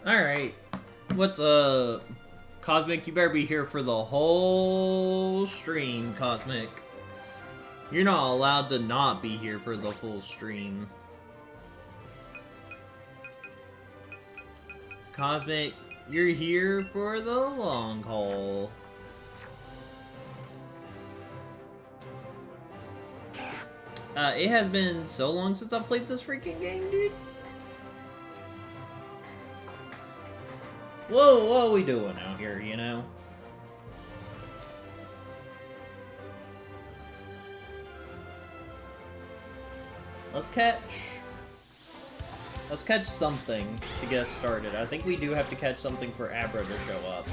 Alright. What's up? Cosmic, you better be here for the whole stream, Cosmic. You're not allowed to not be here for the full stream. Cosmic, you're here for the long haul. It has been so long since I played this freaking game, dude. Whoa, what are we doing out here, you know? Let's catch something to get us started. I think we do have to catch something for Abra to show up.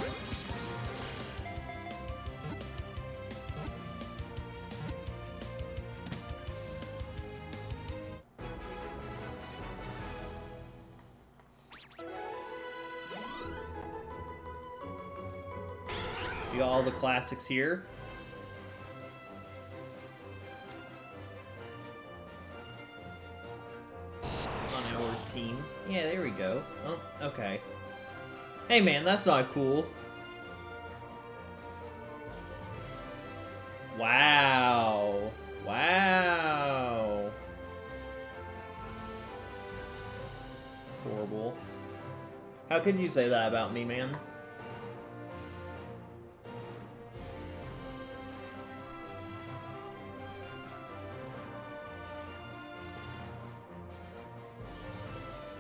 You got all the classics here. On our team. Yeah, there we go. Oh, okay. Hey man, that's not cool. Wow. Wow. Horrible. How could you say that about me, man?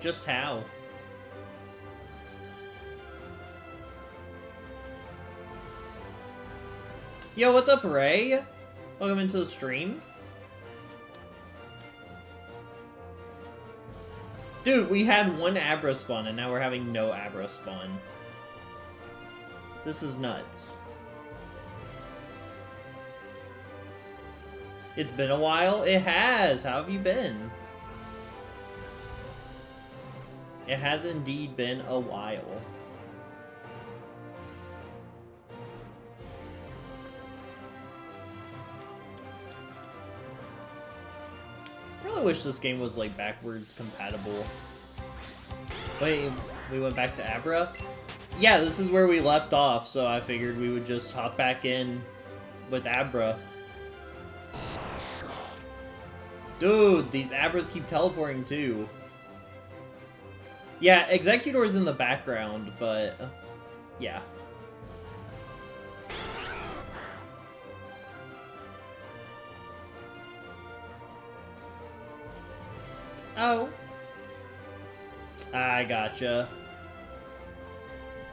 Just how? Yo, what's up, Ray? Welcome into the stream. Dude, we had one Abra spawn, and now we're having no Abra spawn. This is nuts. It's been a while? It has! How have you been? It has indeed been a while. I really wish this game was, like, backwards compatible. Wait, we went back to Abra? Yeah, this is where we left off, so I figured we would just hop back in with Abra. Dude, these Abras keep teleporting, too. Yeah, Executor's in the background, but yeah. Oh. I gotcha.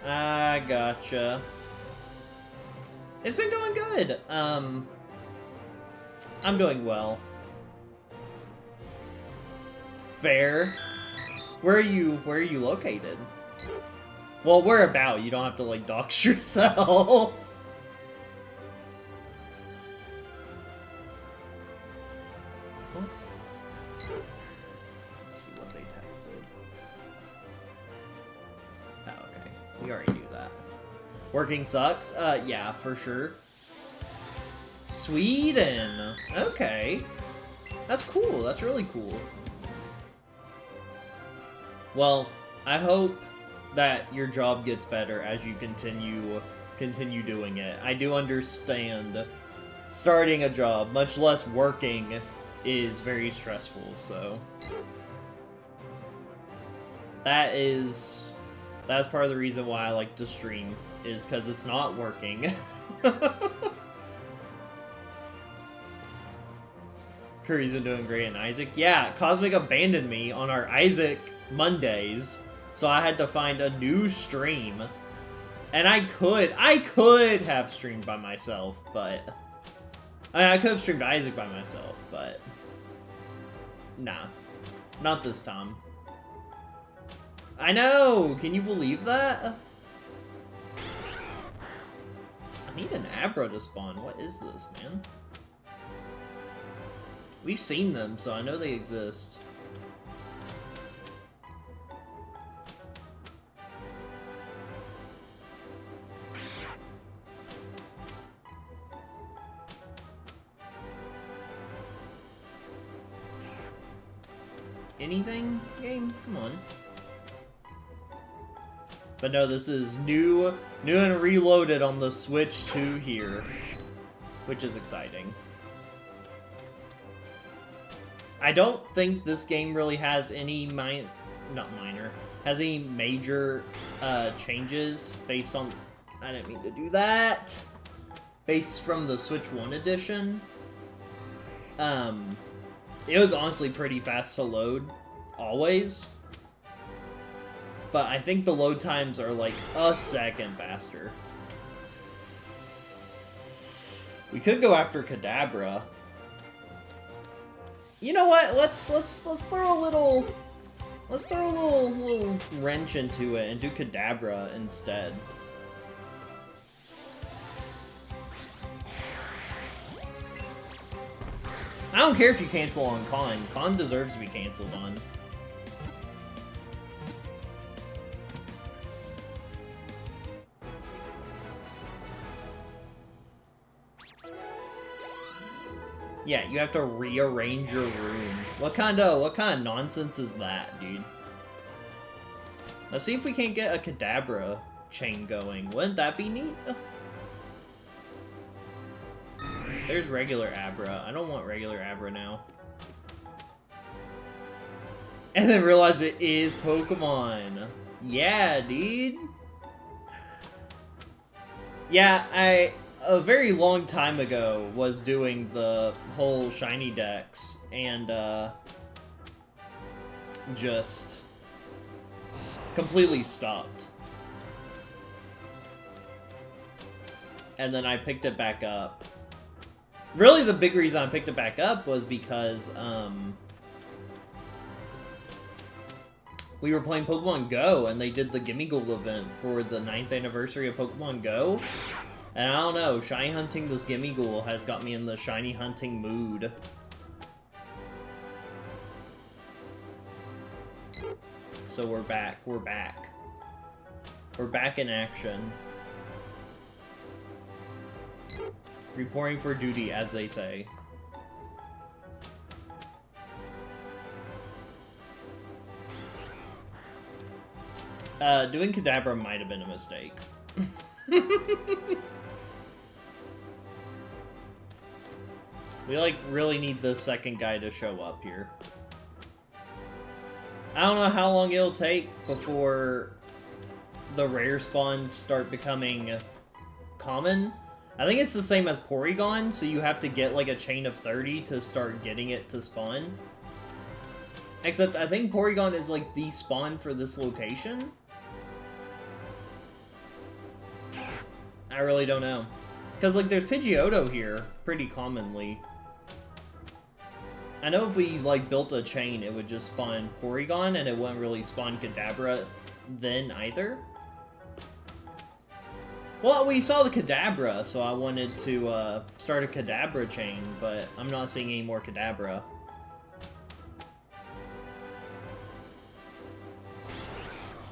I gotcha. It's been going good. I'm doing well. Fair. Where are you located? Well, where about? You don't have to, like, dox yourself. Let's see what they texted. Oh, okay. We already knew that. Working sucks? Yeah, for sure. Sweden! Okay. That's cool. That's really cool. Well, I hope that your job gets better as you continue doing it. I do understand starting a job, much less working, is very stressful, so that's part of the reason why I like to stream, is because it's not working. Kirby's been doing great, and Isaac. Yeah, Cosmic abandoned me on our Isaac Mondays, so I had to find a new stream. And I could have streamed by myself, but I could have streamed Isaac by myself, but nah, not this time. I know, can you believe that? I need an Abra to spawn. What is this, man? We've seen them, so I know they exist. Anything, game? Come on. But no, this is new and reloaded on the Switch 2 here, which is exciting. I don't think this game really has any has any major changes based on. I didn't mean to do that. Based from the Switch 1 edition. It was honestly pretty fast to load, always. But I think the load times are like a second faster. We could go after Kadabra. You know what? Let's throw a little wrench into it and do Kadabra instead. I don't care if you cancel on Con. Con deserves to be canceled on. Yeah, you have to rearrange your room. What kind of nonsense is that, dude? Let's see if we can't get a Kadabra chain going. Wouldn't that be neat? There's regular Abra. I don't want regular Abra now. And then realize it is Pokemon. Yeah, dude. Yeah, a very long time ago was doing the whole shiny dex and just completely stopped. And then I picked it back up. Really, the big reason I picked it back up was because we were playing Pokemon Go and they did the Gimme Gold event for the 9th anniversary of Pokemon Go. And I don't know, shiny hunting this Gimme Ghoul has got me in the shiny hunting mood. So we're back. We're back in action. Reporting for duty, as they say. Doing Kadabra might have been a mistake. We, like, really need the second guy to show up here. I don't know how long it'll take before the rare spawns start becoming common. I think it's the same as Porygon, so you have to get, like, a chain of 30 to start getting it to spawn. Except, I think Porygon is, like, the spawn for this location? I really don't know. Because, like, there's Pidgeotto here, pretty commonly. I know if we, like, built a chain, it would just spawn Porygon, and it wouldn't really spawn Kadabra then either. Well, we saw the Kadabra, so I wanted to start a Kadabra chain, but I'm not seeing any more Kadabra.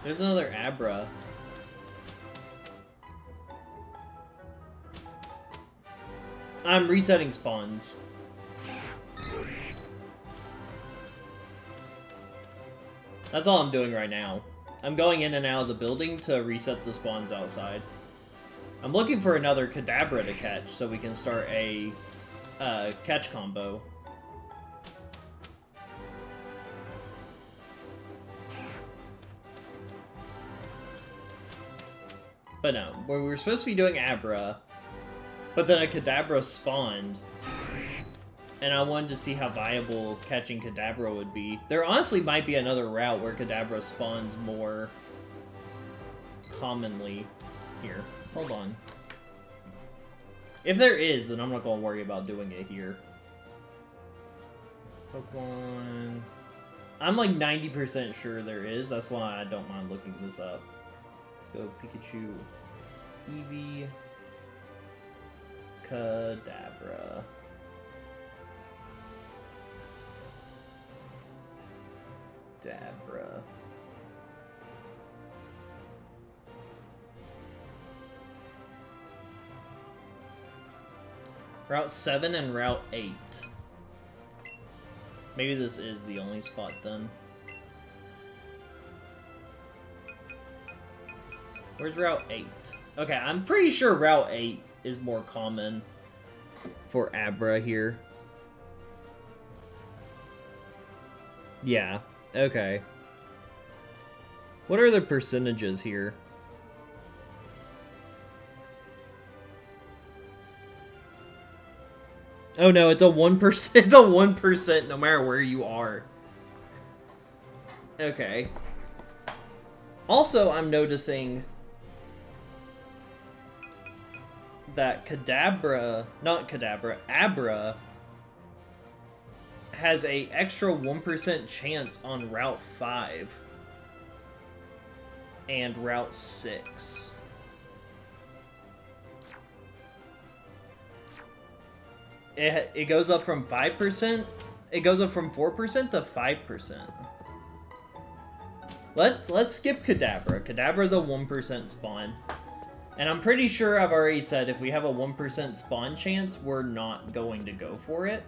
There's another Abra. I'm resetting spawns. That's all I'm doing right now. I'm going in and out of the building to reset the spawns outside. I'm looking for another Kadabra to catch so we can start a catch combo. But no, we were supposed to be doing Abra, but then a Kadabra spawned, and I wanted to see how viable catching Kadabra would be. There honestly might be another route where Kadabra spawns more commonly here. Hold on. If there is, then I'm not going to worry about doing it here. Pokemon... I'm like 90% sure there is, that's why I don't mind looking this up. Let's go Pikachu, Eevee, Kadabra. Dabra. Route 7 and Route 8. Maybe this is the only spot then. Where's Route 8? Okay, I'm pretty sure Route 8 is more common for Abra here. Yeah, okay. What are the percentages here? Oh no, it's a 1%. It's a 1% no matter where you are. Okay. Also, I'm noticing that Abra has a extra 1% chance on Route 5 and Route 6. It goes up from 5%. It goes up from 4% to 5%. Let's skip Kadabra. Kadabra's a 1% spawn. And I'm pretty sure I've already said if we have a 1% spawn chance, we're not going to go for it.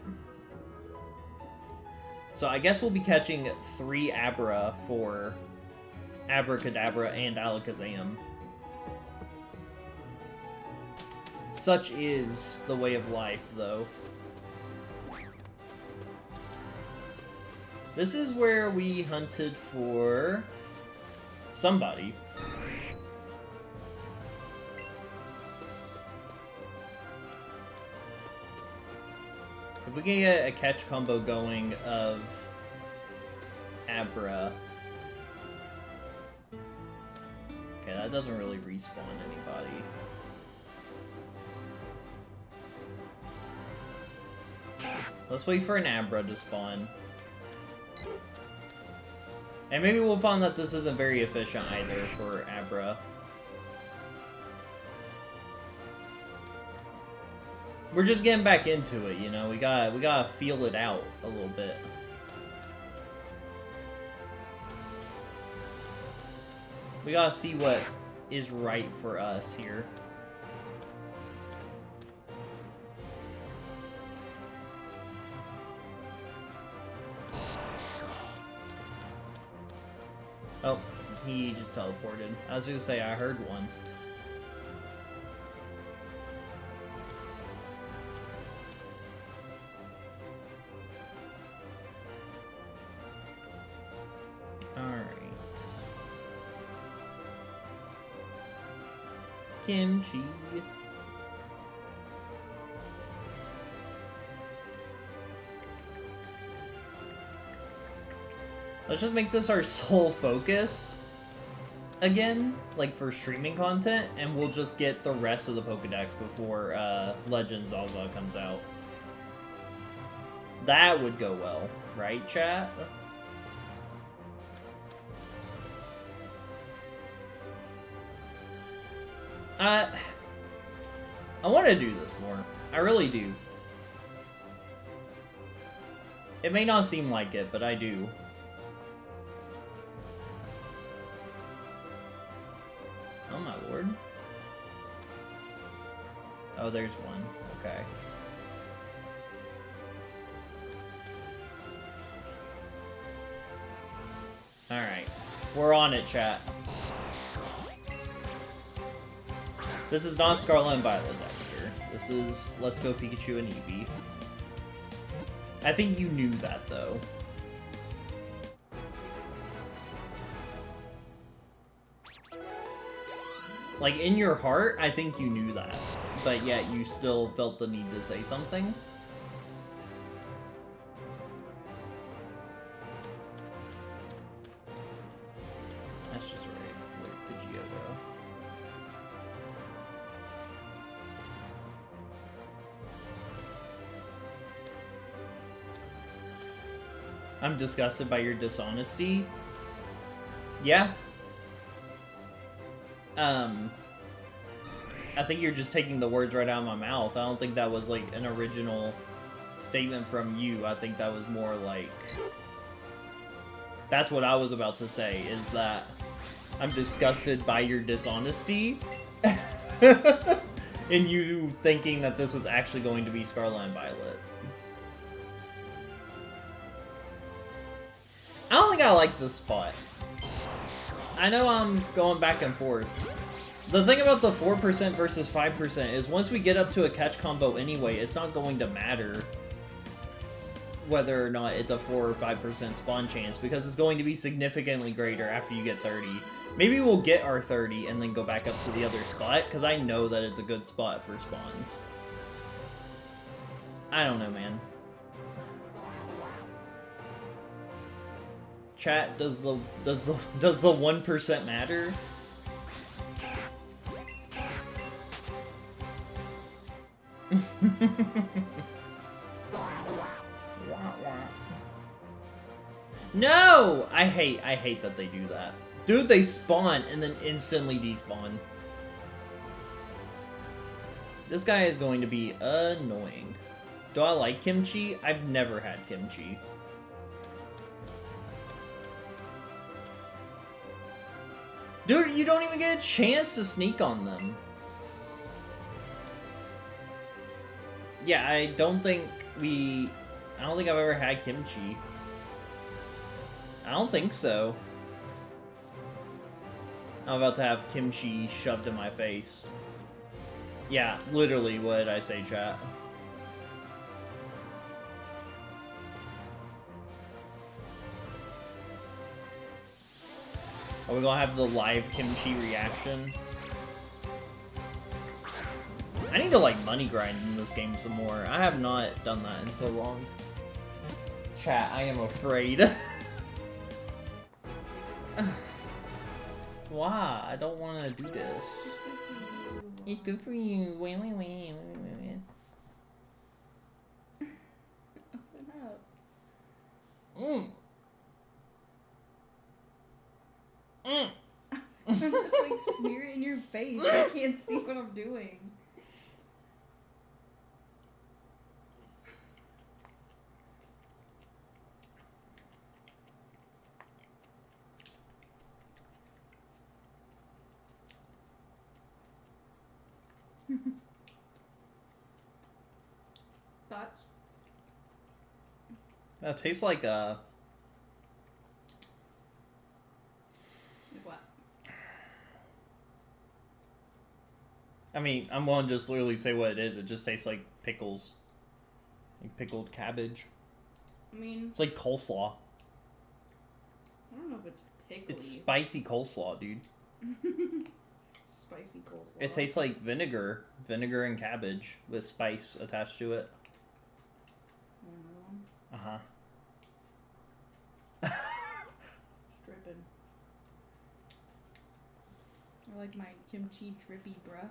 So I guess we'll be catching 3 Abra for Abracadabra and Alakazam. Such is the way of life, though. This is where we hunted for somebody. If we can get a catch combo going of Abra. Okay, that doesn't really respawn anybody. Let's wait for an Abra to spawn. And maybe we'll find that this isn't very efficient either for Abra. We're just getting back into it, you know? We gotta feel it out a little bit. We gotta see what is right for us here. Oh, he just teleported. I was gonna say, I heard one. Alright. Kimchi. Let's just make this our sole focus again, like for streaming content, and we'll just get the rest of the Pokedex before Legends Zaza comes out. That would go well, right, chat? I want to do this more. I really do. It may not seem like it, but I do. Oh my lord. Oh, there's one. Okay. Alright. We're on it, chat. This is not Scarlet and Violet, Dexter. This is Let's Go Pikachu and Eevee. I think you knew that, though. Like, in your heart, I think you knew that. But yet, you still felt the need to say something. That's just right. Where'd Pidgeotto go? I'm disgusted by your dishonesty. Yeah. I think you're just taking the words right out of my mouth. I don't think that was, like, an original statement from you. I think that was more like... That's what I was about to say, is that I'm disgusted by your dishonesty. In you thinking that this was actually going to be Scarlet and Violet. I don't think I like this spot. I know I'm going back and forth. The thing about the 4% versus 5% is once we get up to a catch combo anyway, it's not going to matter whether or not it's a 4 or 5% spawn chance, because it's going to be significantly greater after you get 30. Maybe we'll get our 30 and then go back up to the other spot, because I know that it's a good spot for spawns. I don't know, man. Chat, does the 1% matter? No! I hate that they do that. Dude, they spawn and then instantly despawn. This guy is going to be annoying. Do I like kimchi? I've never had kimchi. Dude, you don't even get a chance to sneak on them. Yeah, I don't think I've ever had kimchi. I don't think so. I'm about to have kimchi shoved in my face. Yeah, literally what did I say, chat? Are we gonna have the live kimchi reaction? I need to, like, money grind in this game some more. I have not done that in so long. Chat, I am afraid. Why? I don't want to do this. It's good for you. Open up. I'm just like smear it in your face. I can't see what I'm doing. Thoughts? That tastes like What? I mean, I'm gonna just literally say what it is. It just tastes like pickles. Like pickled cabbage. I mean... It's like coleslaw. I don't know if it's pickly. It's spicy coleslaw, dude. Spicy coleslaw. It tastes like vinegar. Vinegar and cabbage with spice attached to it. Uh-huh. Stripping. I like my kimchi drippy, bruh.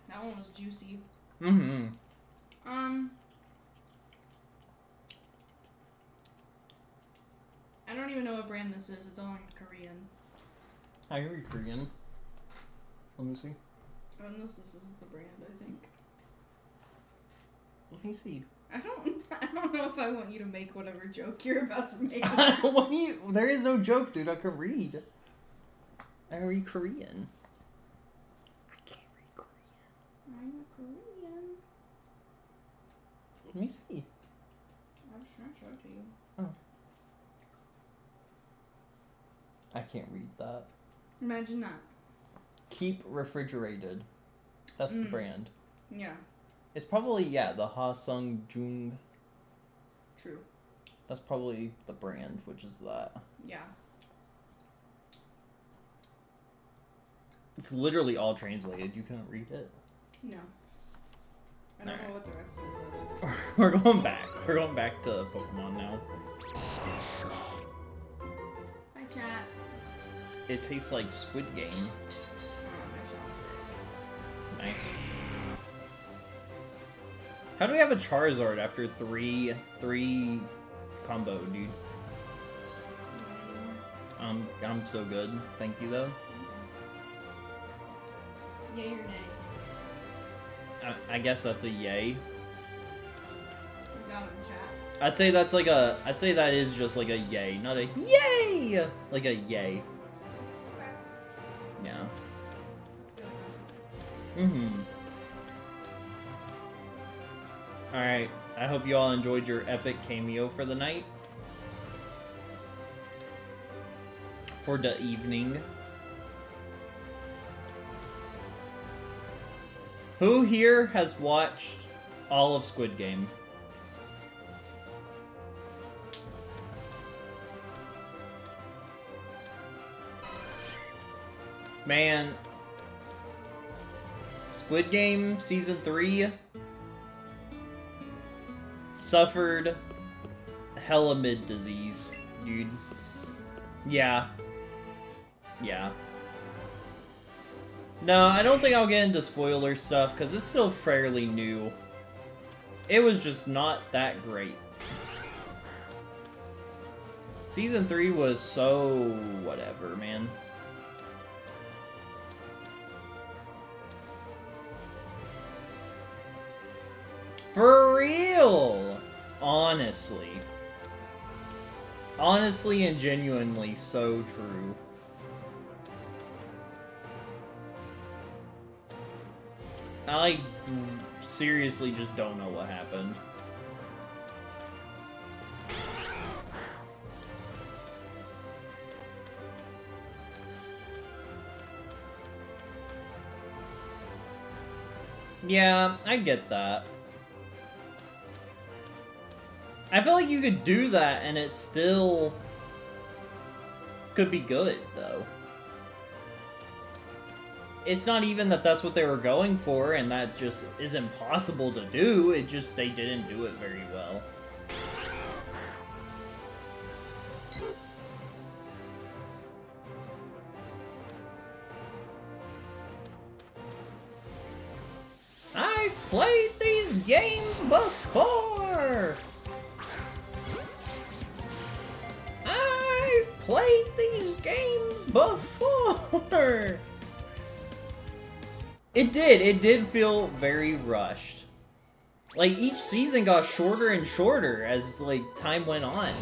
That one was juicy. Mm-hmm. I don't even know what brand this is. It's all in Korean. I hear Korean. Let me see. Unless this is the brand, I think. Let me see. I don't know if I want you to make whatever joke you're about to make. What do you? There is no joke, dude. I can read. I read Korean. I can't read Korean. I'm a Korean. Let me see. I'm just trying to show it to you. Oh. I can't read that. Imagine that. Keep refrigerated. That's the brand. Yeah. It's probably, yeah, the Ha Sung Jung. True. That's probably the brand, which is that. Yeah. It's literally all translated. You can't read it. No. I don't know what the rest of it says. We're going back. We're going back to Pokemon now. Hi, chat. It tastes like Squid Game. Nice. How do we have a Charizard after three combo, dude? I'm so good. Thank you, though. Yay or nay? I guess that's a yay. We got it in chat. I'd say that's like a. I'd say that is just like a yay, not a yay. Like a yay. Okay. Yeah. Let's go. Mm-hmm. All right. I hope you all enjoyed your epic cameo for the night. For the evening. Who here has watched all of Squid Game? Man, Squid Game Season 3 suffered hella mid disease, dude. Yeah. Yeah. No, I don't think I'll get into spoiler stuff, because it's still fairly new. It was just not that great. Season 3 was so whatever, man. For real! Honestly. Honestly and genuinely so true. I seriously just don't know what happened. Yeah, I get that. I feel like you could do that and it still could be good, though. It's not even that that's what they were going for and that just is impossible to do, it just they didn't do it very well. I've played these games before! I've played these games before! It did feel very rushed. Like, each season got shorter and shorter as, like, time went on.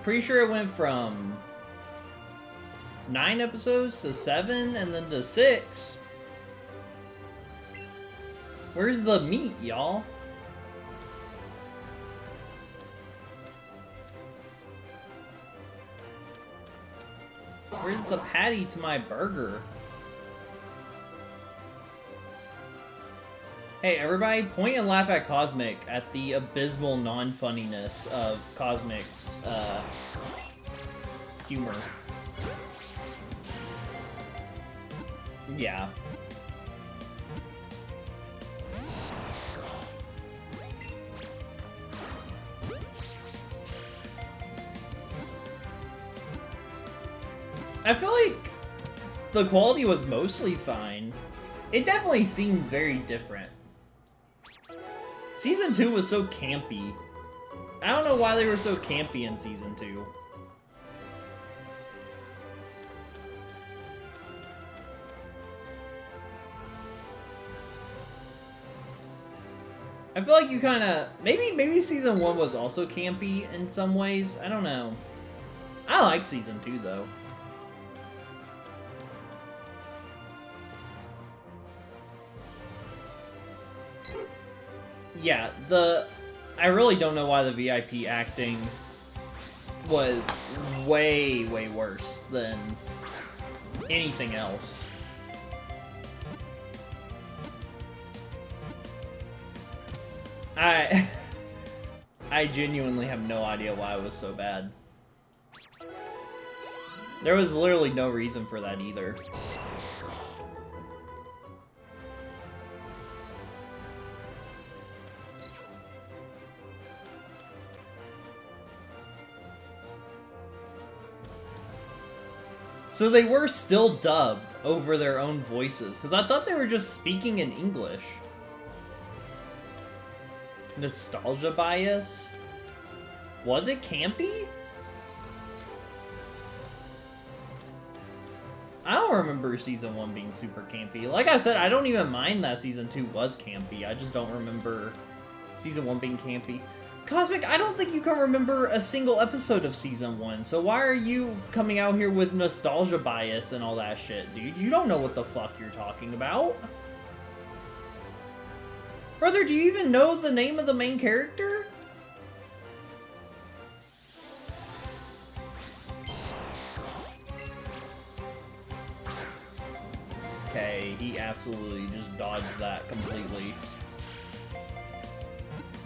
Pretty sure it went from 9 episodes to 7, and then to 6. Where's the meat, y'all? Where's the patty to my burger? Hey, everybody, point and laugh at Cosmic at the abysmal non-funniness of Cosmic's, humor. Yeah. I feel like the quality was mostly fine. It definitely seemed very different. Season 2 was so campy. I don't know why they were so campy in Season 2. I feel like you kinda... Maybe Season 1 was also campy in some ways. I don't know. I like Season 2, though. Yeah, I really don't know why the VIP acting was way, way worse than anything else. I genuinely have no idea why it was so bad. There was literally no reason for that either. So they were still dubbed over their own voices, because I thought they were just speaking in English. Nostalgia bias? Was it campy? I don't remember Season 1 being super campy. Like I said, I don't even mind that Season 2 was campy. I just don't remember Season 1 being campy. Cosmic, I don't think you can remember a single episode of Season 1, so why are you coming out here with nostalgia bias and all that shit, dude? You don't know what the fuck you're talking about. Brother, do you even know the name of the main character? Okay, he absolutely just dodged that completely.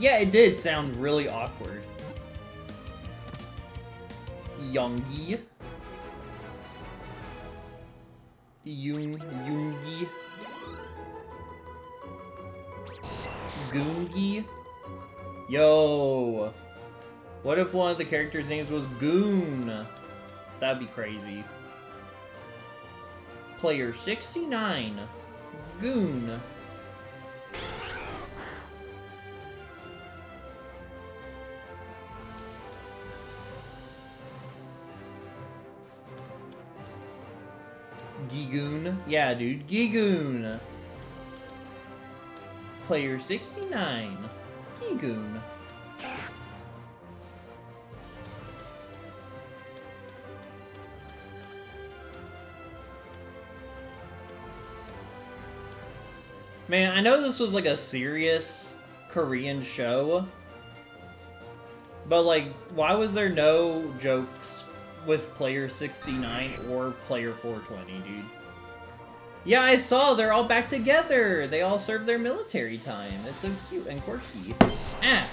Yeah, it did sound really awkward. Youngie. Yoongi. Goongi. Yo. What if one of the characters' names was Goon? That'd be crazy. Player 69. Goon. Gigoon. Yeah, dude. Gigoon. Player 69. Gigoon. Man, I know this was like a serious Korean show, but like, why was there no jokes with Player 69 or Player 420, dude? Yeah, I saw, they're all back together! They all serve their military time. It's so cute and quirky. Ah!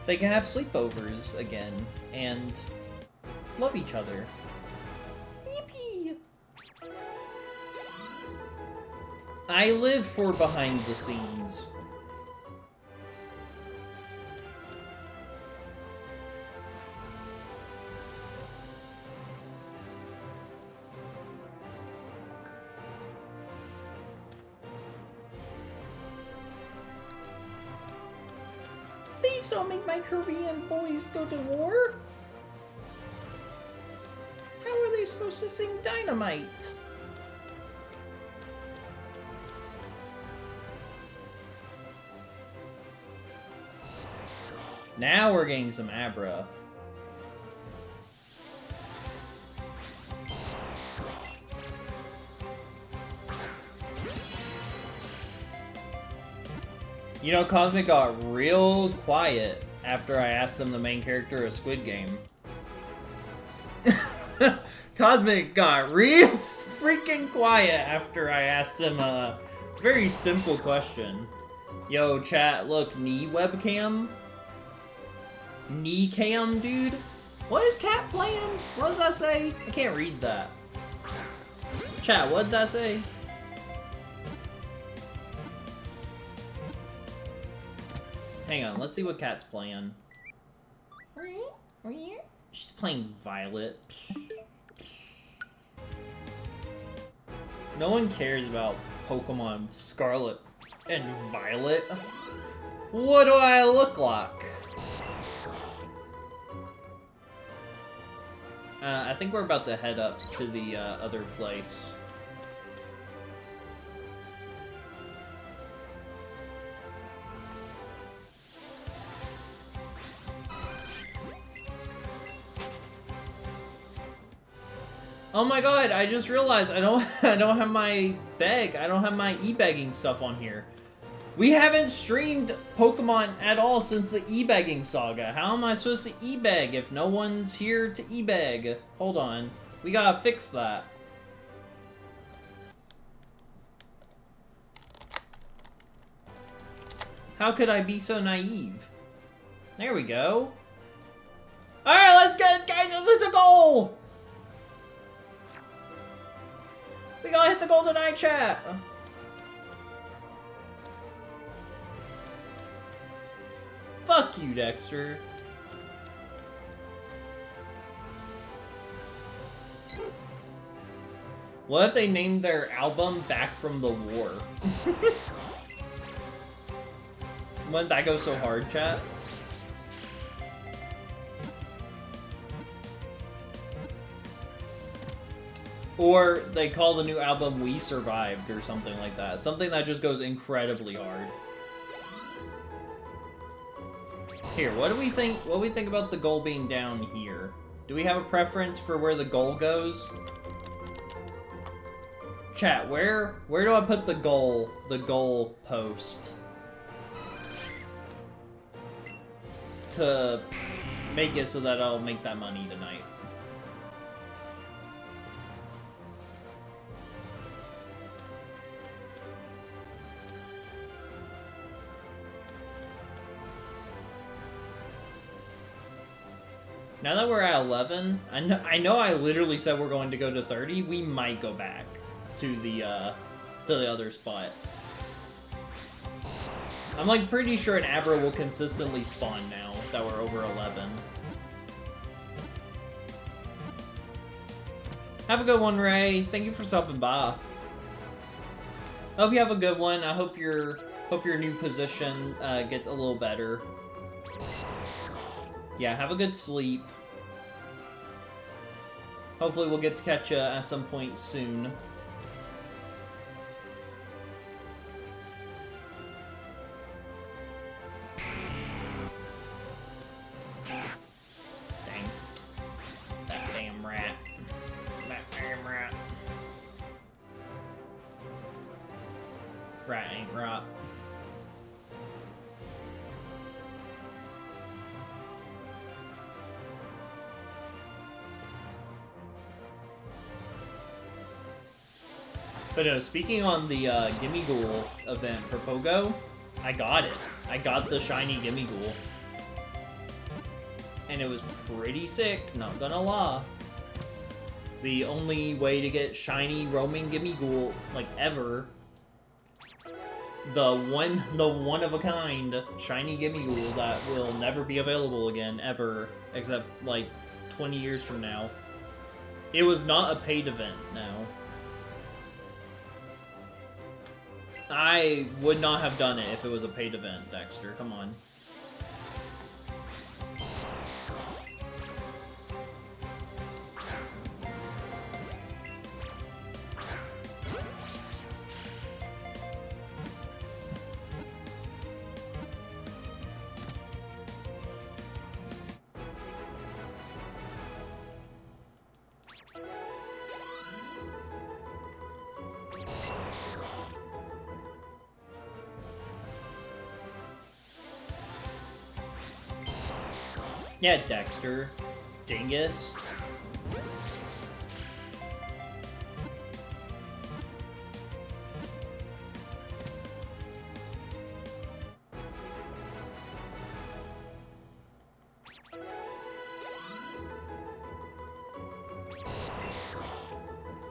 They can have sleepovers again, and love each other. Yippee! I live for behind the scenes. Please don't make my Korean boys go to war. How are they supposed to sing Dynamite? Now we're getting some Abra. You know, Cosmic got real quiet after I asked him the main character of Squid Game. Cosmic got real freaking quiet after I asked him a very simple question. Yo, chat, look, knee webcam? Knee cam, dude? What is Cat playing? What does that say? I can't read that. Chat, what did that say? Hang on, let's see what Cat's playing. She's playing Violet. No one cares about Pokemon Scarlet and Violet. What do I look like? I think we're about to head up to the other place. Oh my god, I just realized I don't have my bag. I don't have my e-bagging stuff on here. We haven't streamed Pokemon at all since the e-bagging saga. How am I supposed to e-bag if no one's here to e-bag? Hold on. We gotta fix that. How could I be so naive? There we go. Alright, let's get it, guys! Let's hit the goal! We gotta hit the goal tonight, chat! Fuck you, Dexter. What if they named their album Back from the War? Wouldn't that go so hard, chat? Or they call the new album We Survived or something like that. Something that just goes incredibly hard. Here, what do we think about the goal being down here? Do we have a preference for where the goal goes? Chat, where do I put the goal post? To make it so that I'll make that money tonight. Now that we're at 11, I know I literally said we're going to go to 30. We might go back to the other spot. I'm like pretty sure an Abra will consistently spawn now that we're over 11. Have a good one, Ray. Thank you for stopping by. I hope you have a good one. I hope your new position gets a little better. Yeah, have a good sleep. Hopefully we'll get to catch you at some point soon. Dang. That damn rat. That damn rat. Rat ain't right. But no, speaking on the Gimme Ghoul event for Pogo, I got it. I got the shiny Gimme Ghoul. And it was pretty sick, not gonna lie. The only way to get shiny roaming Gimme Ghoul, like, ever. The one of a kind shiny Gimme Ghoul that will never be available again, ever, except, like, 20 years from now. It was not a paid event now. I would not have done it if it was a paid event, Dexter. Come on. Yeah, Dexter. Dingus.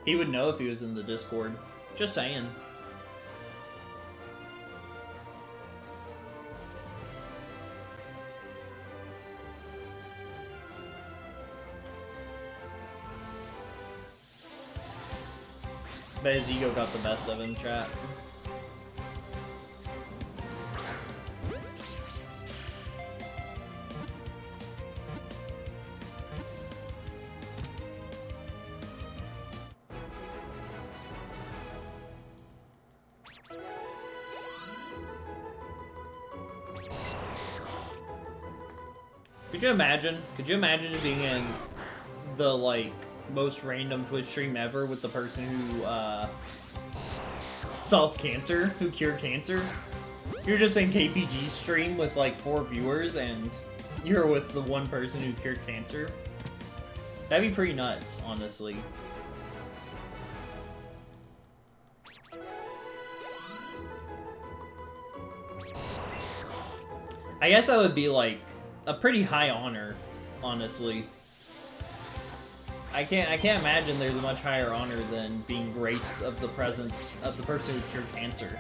He would know if he was in the Discord. Just saying. Bet his ego got the best of him, chat. Could you imagine? Could you imagine being in the, like, most random Twitch stream ever with the person who solved cancer, who cured cancer? You're just in KPG's stream with like 4 viewers and you're with the one person who cured cancer. That'd be pretty nuts, honestly. I guess that would be like a pretty high honor, honestly. I can't imagine there's a much higher honor than being graced of the presence of the person who cured cancer.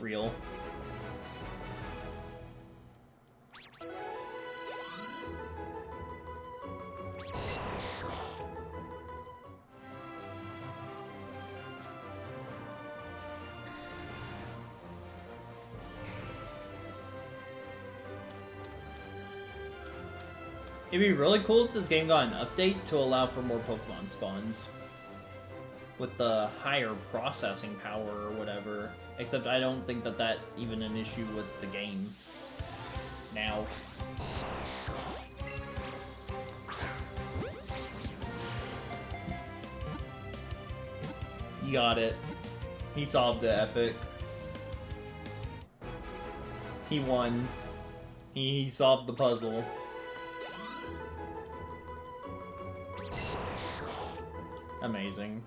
Real. It'd be really cool if this game got an update to allow for more Pokemon spawns. with the higher processing power or whatever. Except I don't think that that's even an issue with the game now. You got it. He solved it, Epic. He won. He solved the puzzle. Amazing.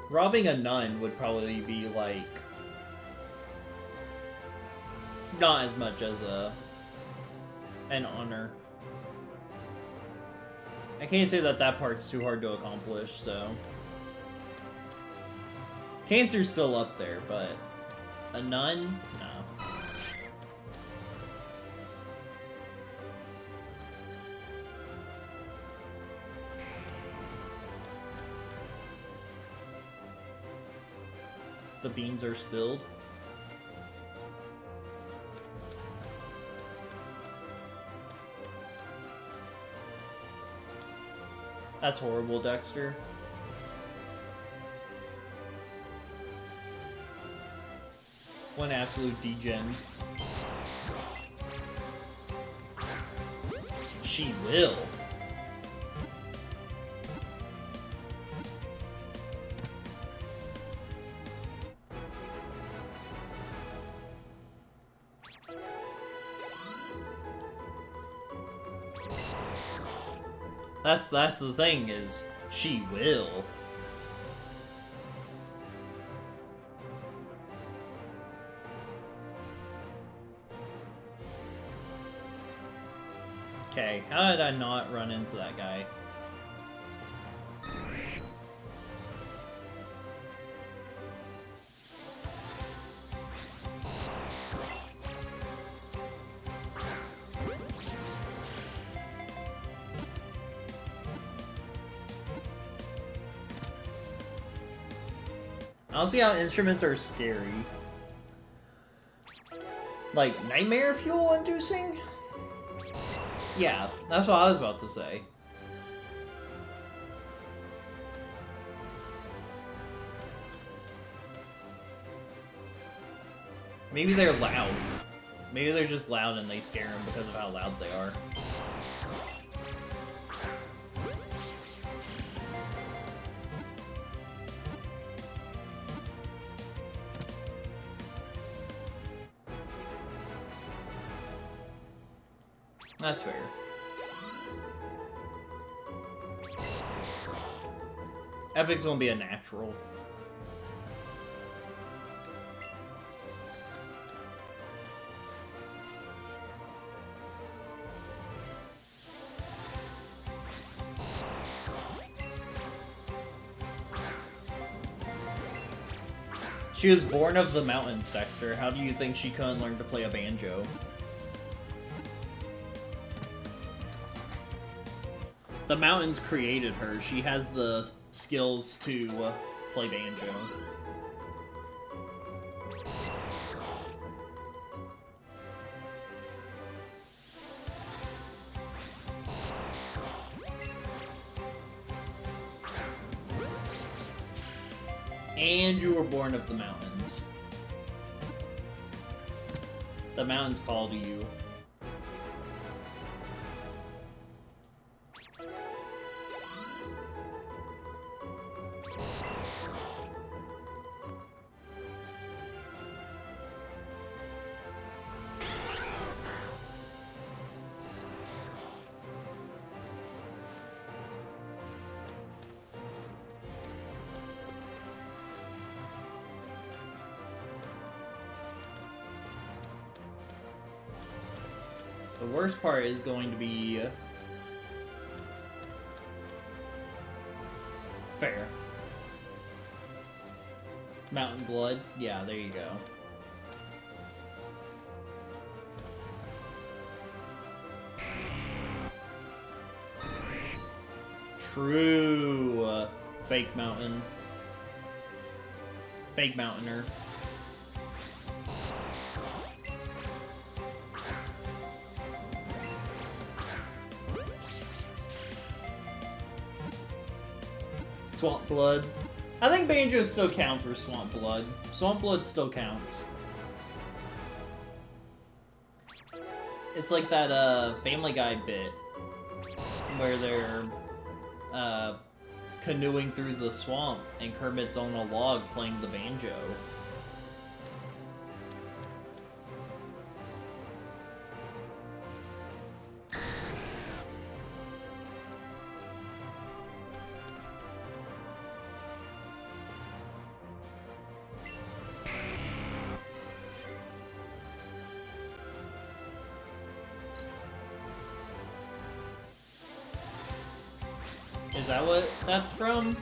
Robbing a nun would probably be, like, not as much as an honor. I can't say that that part's too hard to accomplish, so... Cancer's still up there, but a nun? No. The beans are spilled. That's horrible, Dexter. One absolute degen. She will. That's the thing, is she will. Okay, how did I not run into that guy? I don't see how instruments are scary. Like, nightmare fuel inducing? Yeah, that's what I was about to say. Maybe they're loud. Maybe they're just loud and they scare them because of how loud they are. That's fair. Epic's gonna be a natural. She was born of the mountains, Dexter. How do you think she couldn't learn to play a banjo? The mountains created her. She has the skills to play banjo. And you were born of the mountains. The mountains call to you. The worst part is going to be... fair. Mountain Blood. Yeah, there you go. True. Fake mountain. Fake mountaineer. Swamp Blood. I think Banjo still counts for Swamp Blood. Swamp Blood still counts. It's like that Family Guy bit where they're canoeing through the swamp and Kermit's on a log playing the banjo. Is that what that's from?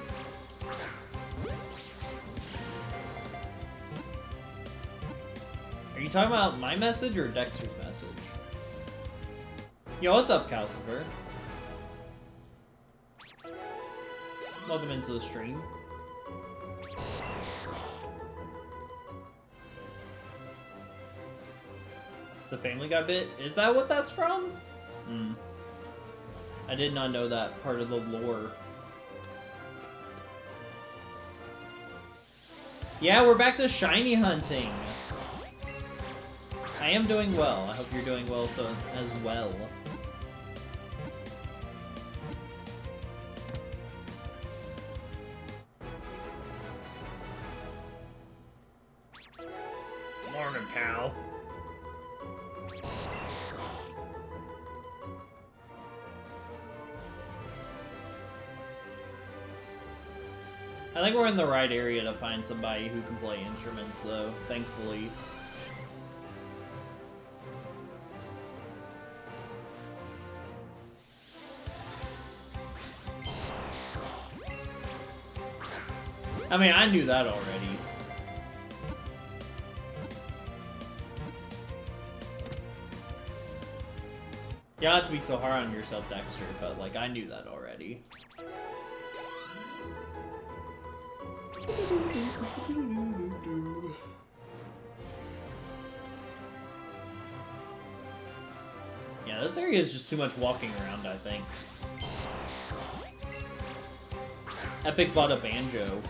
Are you talking about my message or Dexter's message? Yo, what's up, Calcifer? Welcome into the stream. The Family Guy bit? Is that what that's from? Hmm. I did not know that part of the lore. Yeah, we're back to shiny hunting. I am doing well. I hope you're doing well as well. Morning, Cal. I think we're in the right area to find somebody who can play instruments, though, thankfully. I mean, I knew that already. You don't have to be so hard on yourself, Dexter, but, like, I knew that already. Yeah, this area is just too much walking around, I think. Epic bought a banjo.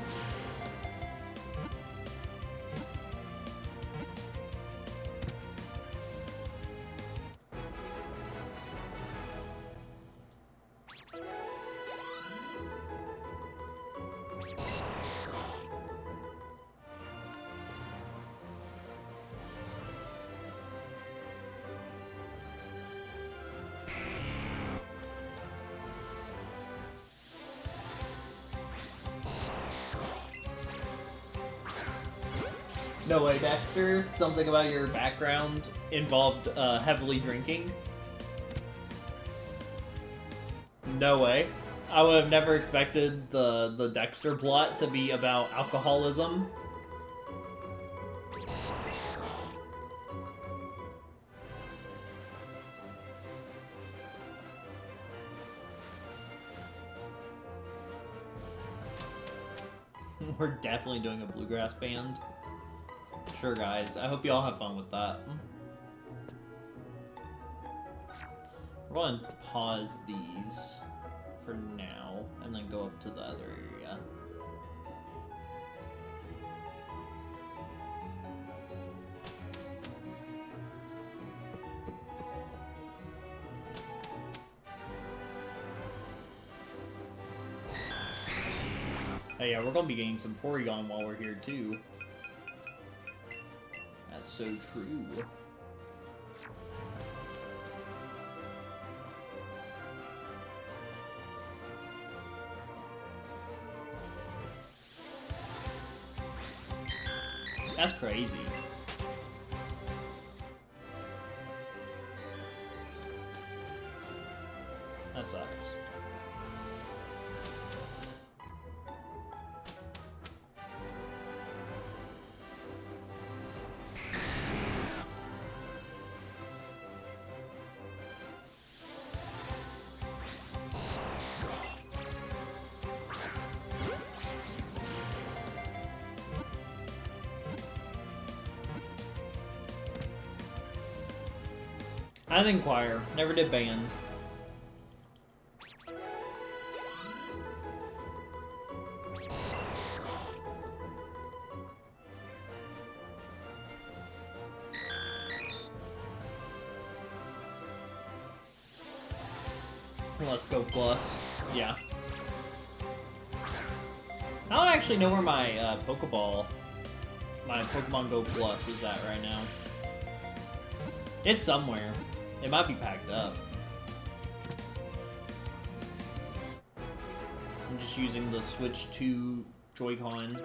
No way, Dexter. Something about your background involved heavily drinking? No way. I would have never expected the Dexter plot to be about alcoholism. We're definitely doing a bluegrass band. Sure, guys. I hope you all have fun with that. We're going to pause these for now, and then go up to the other area. Oh yeah, we're going to be getting some Porygon while we're here, too. That's so true. That's crazy. That sucks. I was in choir, never did band. Let's go plus. Yeah. I don't actually know where my my Pokemon Go Plus is at right now. It's somewhere. It might be packed up. I'm just using the Switch 2 Joy-Con.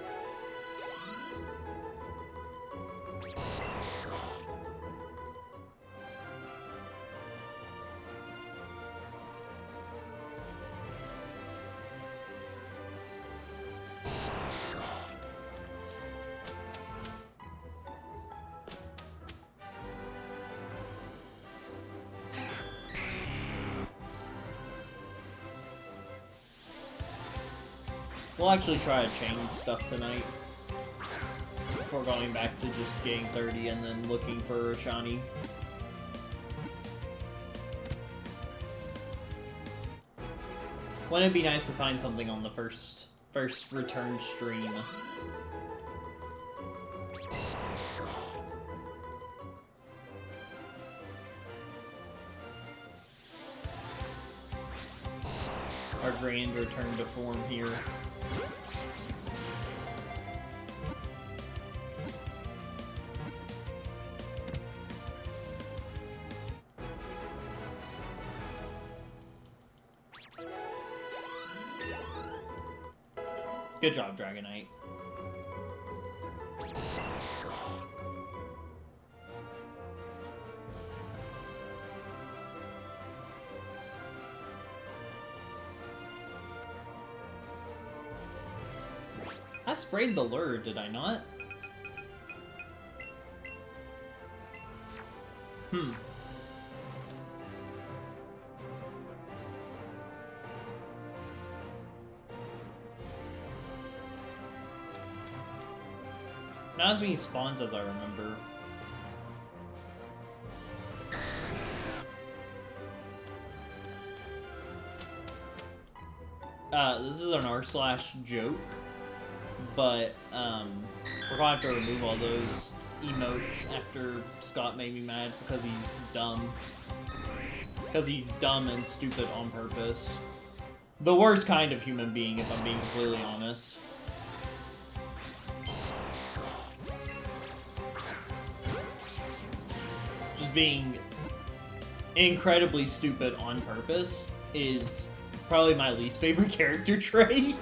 We'll actually try to change stuff tonight before going back to just getting 30 and then looking for a shiny. Wouldn't it be nice to find something on the first return stream? Our grand return to form here. Good job, Dragonite. I sprayed the lure, did I not? Not as many spawns as I remember. This is an r/joke, but we're gonna have to remove all those emotes after Scott made me mad because he's dumb. Because he's dumb and stupid on purpose. The worst kind of human being, if I'm being completely honest. Just being incredibly stupid on purpose is probably my least favorite character trait.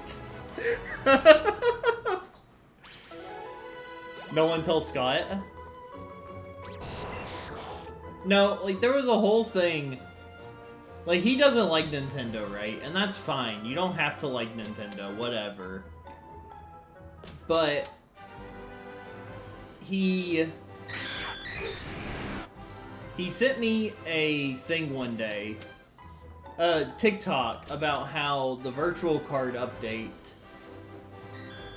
No one tell Scott? No, like, there was a whole thing. Like, he doesn't like Nintendo, right? And that's fine. You don't have to like Nintendo, whatever. But he sent me a thing one day, a TikTok, about how the virtual card update,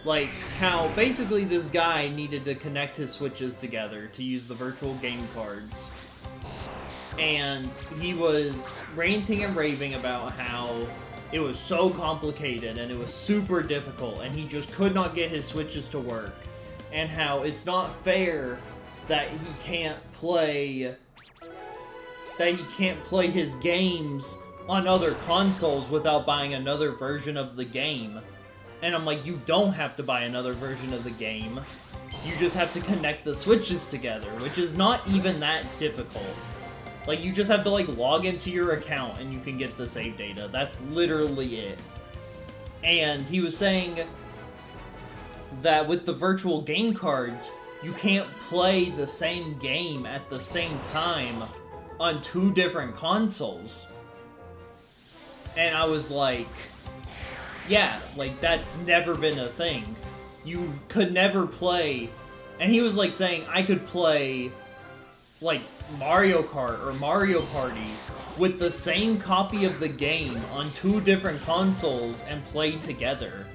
like, how basically this guy needed to connect his Switches together to use the virtual game cards. And he was ranting and raving about how it was so complicated and it was super difficult and he just could not get his Switches to work. And how it's not fair that he can't play his games on other consoles without buying another version of the game. And I'm like, you don't have to buy another version of the game. You just have to connect the Switches together, which is not even that difficult. Like, you just have to, like, log into your account and you can get the save data. That's literally it. And he was saying that with the virtual game cards, you can't play the same game at the same time on 2 different consoles. And I was like, yeah, like, that's never been a thing. You could never play... And he was, like, saying, I could play, like, Mario Kart or Mario Party with the same copy of the game on 2 different consoles and play together.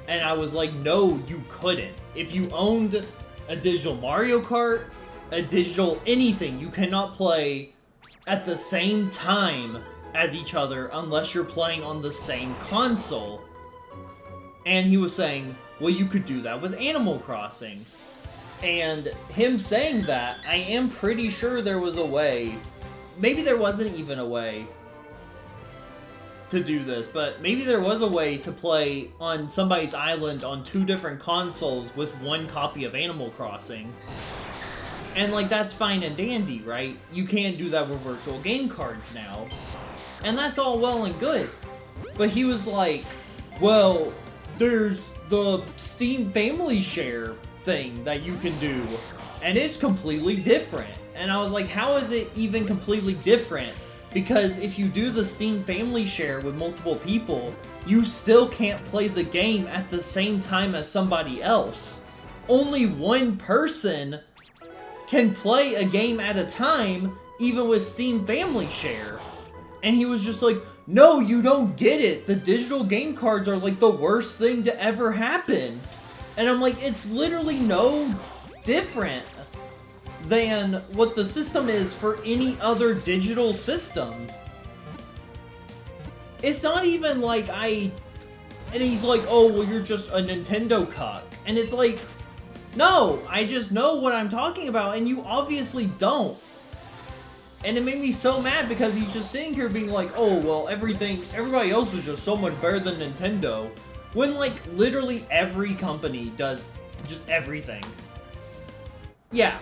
And I was like, no, you couldn't. If you owned a digital Mario Kart, a digital anything, you cannot play at the same time as each other unless you're playing on the same console. And he was saying, well, you could do that with Animal Crossing. And him saying that, I am pretty sure there was a way, maybe there wasn't even a way to do this, but maybe there was a way to play on somebody's island on 2 different consoles with 1 copy of Animal Crossing. And, like, that's fine and dandy, right? You can't do that with virtual game cards now. And that's all well and good. But he was like, well, there's the Steam Family Share thing that you can do, and it's completely different. And I was like, how is it even completely different? Because if you do the Steam Family Share with multiple people, you still can't play the game at the same time as somebody else. Only one person can play a game at a time, even with Steam Family Share. And he was just like, no, you don't get it. The digital game cards are like the worst thing to ever happen. And I'm like, it's literally no different than what the system is for any other digital system. It's not even like And he's like, oh, well, you're just a Nintendo cuck. And it's like, no, I just know what I'm talking about, and you obviously don't. And it made me so mad because he's just sitting here being like, oh, well, everybody else is just so much better than Nintendo. When, like, literally every company does just everything. Yeah.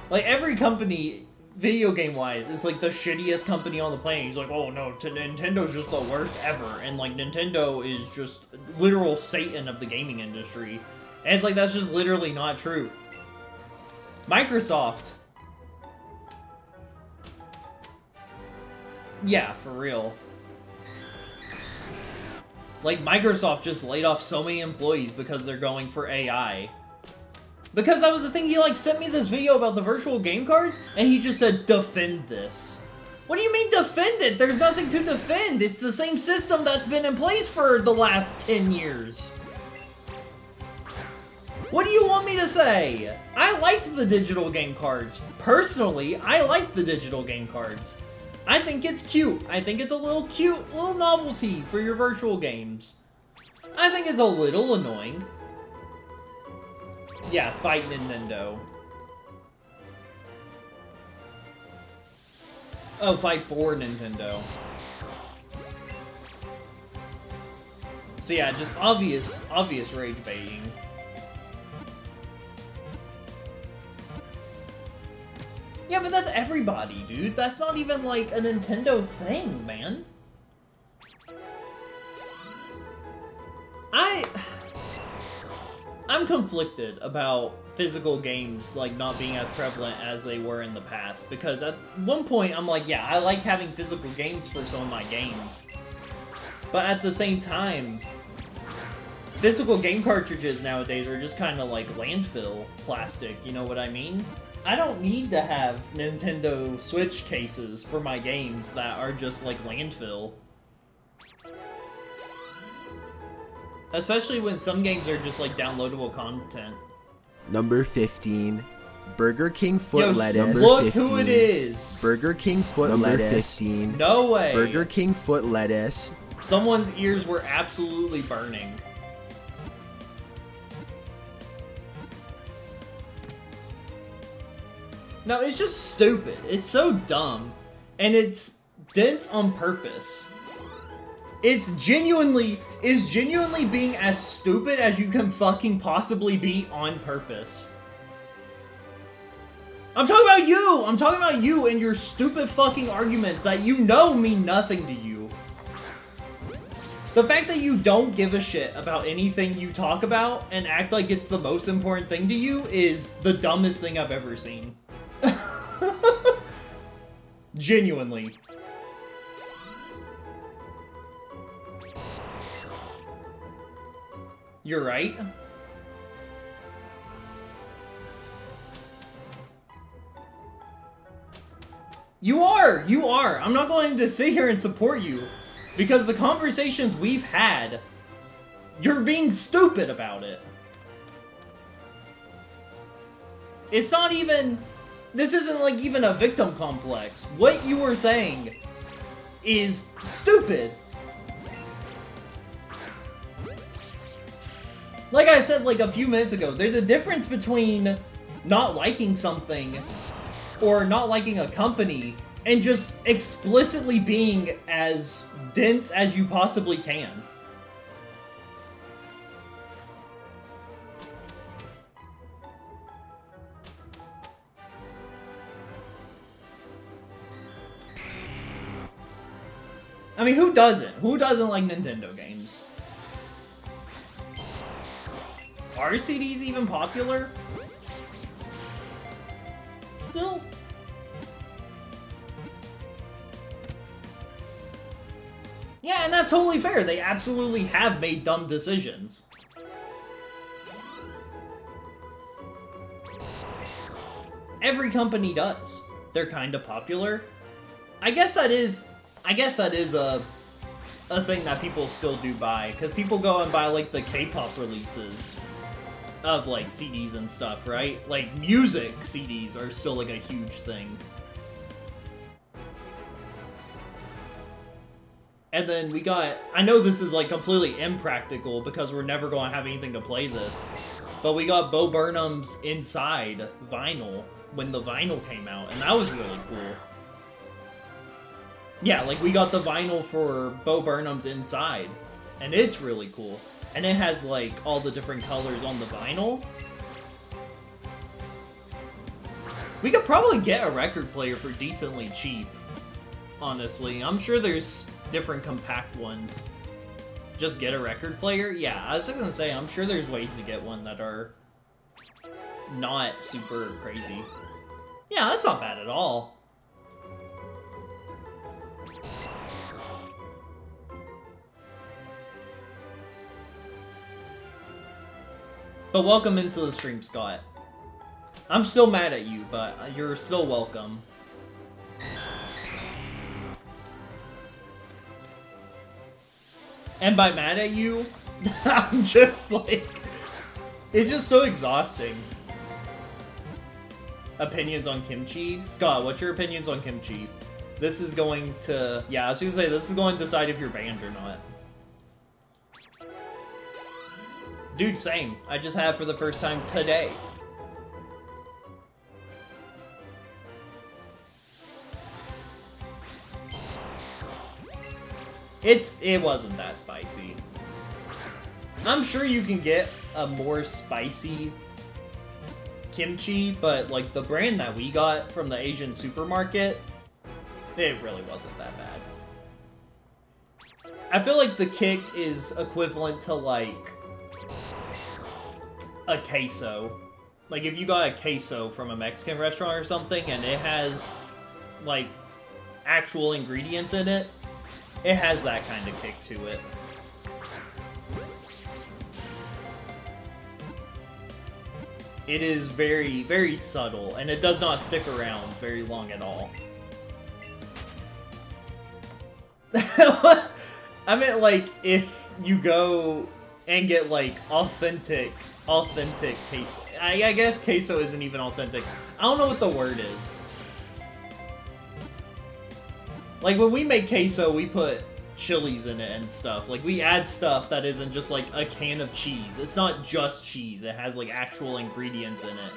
Like, every company, video game-wise, is, like, the shittiest company on the planet. He's like, oh, no, Nintendo's just the worst ever. And, like, Nintendo is just literal Satan of the gaming industry. And it's like, that's just literally not true. Microsoft. Yeah, for real. Like, Microsoft just laid off so many employees because they're going for AI. Because that was the thing, he, like, sent me this video about the virtual game cards, and he just said, defend this. What do you mean, defend it? There's nothing to defend. It's the same system that's been in place for the last 10 years. What do you want me to say? I like the digital game cards. Personally, I like the digital game cards. I think it's cute. I think it's a little cute, little novelty for your virtual games. I think it's a little annoying. Yeah, fight Nintendo. Oh, fight for Nintendo. So yeah, just obvious rage baiting. Yeah, but that's everybody, dude. That's not even, like, a Nintendo thing, man. I'm conflicted about physical games, like, not being as prevalent as they were in the past. Because at one point, I'm like, yeah, I like having physical games for some of my games. But at the same time, physical game cartridges nowadays are just kind of like landfill plastic, you know what I mean? I don't need to have Nintendo Switch cases for my games that are just like landfill. Especially when some games are just like downloadable content. Number 15. Burger King foot lettuce. Number look 15. Who it is! Burger King foot Number lettuce. 15. No way! Burger King foot lettuce. Someone's ears were absolutely burning. No, it's just stupid. It's so dumb. And it's dense on purpose. It's genuinely being as stupid as you can fucking possibly be on purpose. I'm talking about you! I'm talking about you and your stupid fucking arguments that you know mean nothing to you. The fact that you don't give a shit about anything you talk about and act like it's the most important thing to you is the dumbest thing I've ever seen. Genuinely. You're right. You are! I'm not going to sit here and support you. Because the conversations we've had, you're being stupid about it. It's not even... This isn't like even a victim complex. What you were saying is stupid. Like I said like a few minutes ago, there's a difference between not liking something or not liking a company and just explicitly being as dense as you possibly can. I mean, who doesn't? Who doesn't like Nintendo games? Are CDs even popular? Still? Yeah, and that's totally fair. They absolutely have made dumb decisions. Every company does. They're kind of popular. I guess that is a thing that people still do buy, because people go and buy like the K-pop releases of like CDs and stuff, right? Like music CDs are still like a huge thing. And then we got, I know this is like completely impractical because we're never going to have anything to play this, but we got Bo Burnham's Inside vinyl when the vinyl came out, and that was really cool. Yeah, like we got the vinyl for Bo Burnham's Inside, and it's really cool. And it has like all the different colors on the vinyl. We could probably get a record player for decently cheap, honestly. I'm sure there's different compact ones. Just get a record player? Yeah, I was just gonna say, I'm sure there's ways to get one that are not super crazy. Yeah, that's not bad at all. But welcome into the stream, Scott. I'm still mad at you, but you're still welcome. And by mad at you, I'm just like... It's just so exhausting. Opinions on kimchi? Scott, what's your opinions on kimchi? This is going to... Yeah, I was gonna say, this is going to decide if you're banned or not. Dude, same. I just had it for the first time today. It wasn't that spicy. I'm sure you can get a more spicy kimchi, but like the brand that we got from the Asian supermarket, it really wasn't that bad. I feel like the kick is equivalent to like a queso. Like if you got a queso from a Mexican restaurant or something and it has like actual ingredients in it, it has that kind of kick to it. It is very, very subtle, and it does not stick around very long at all. I meant like if you go and get like authentic queso. I guess queso isn't even authentic. I don't know what the word is. Like when we make queso, we put chilies in it and stuff. Like we add stuff that isn't just like a can of cheese. It's not just cheese. It has like actual ingredients in it.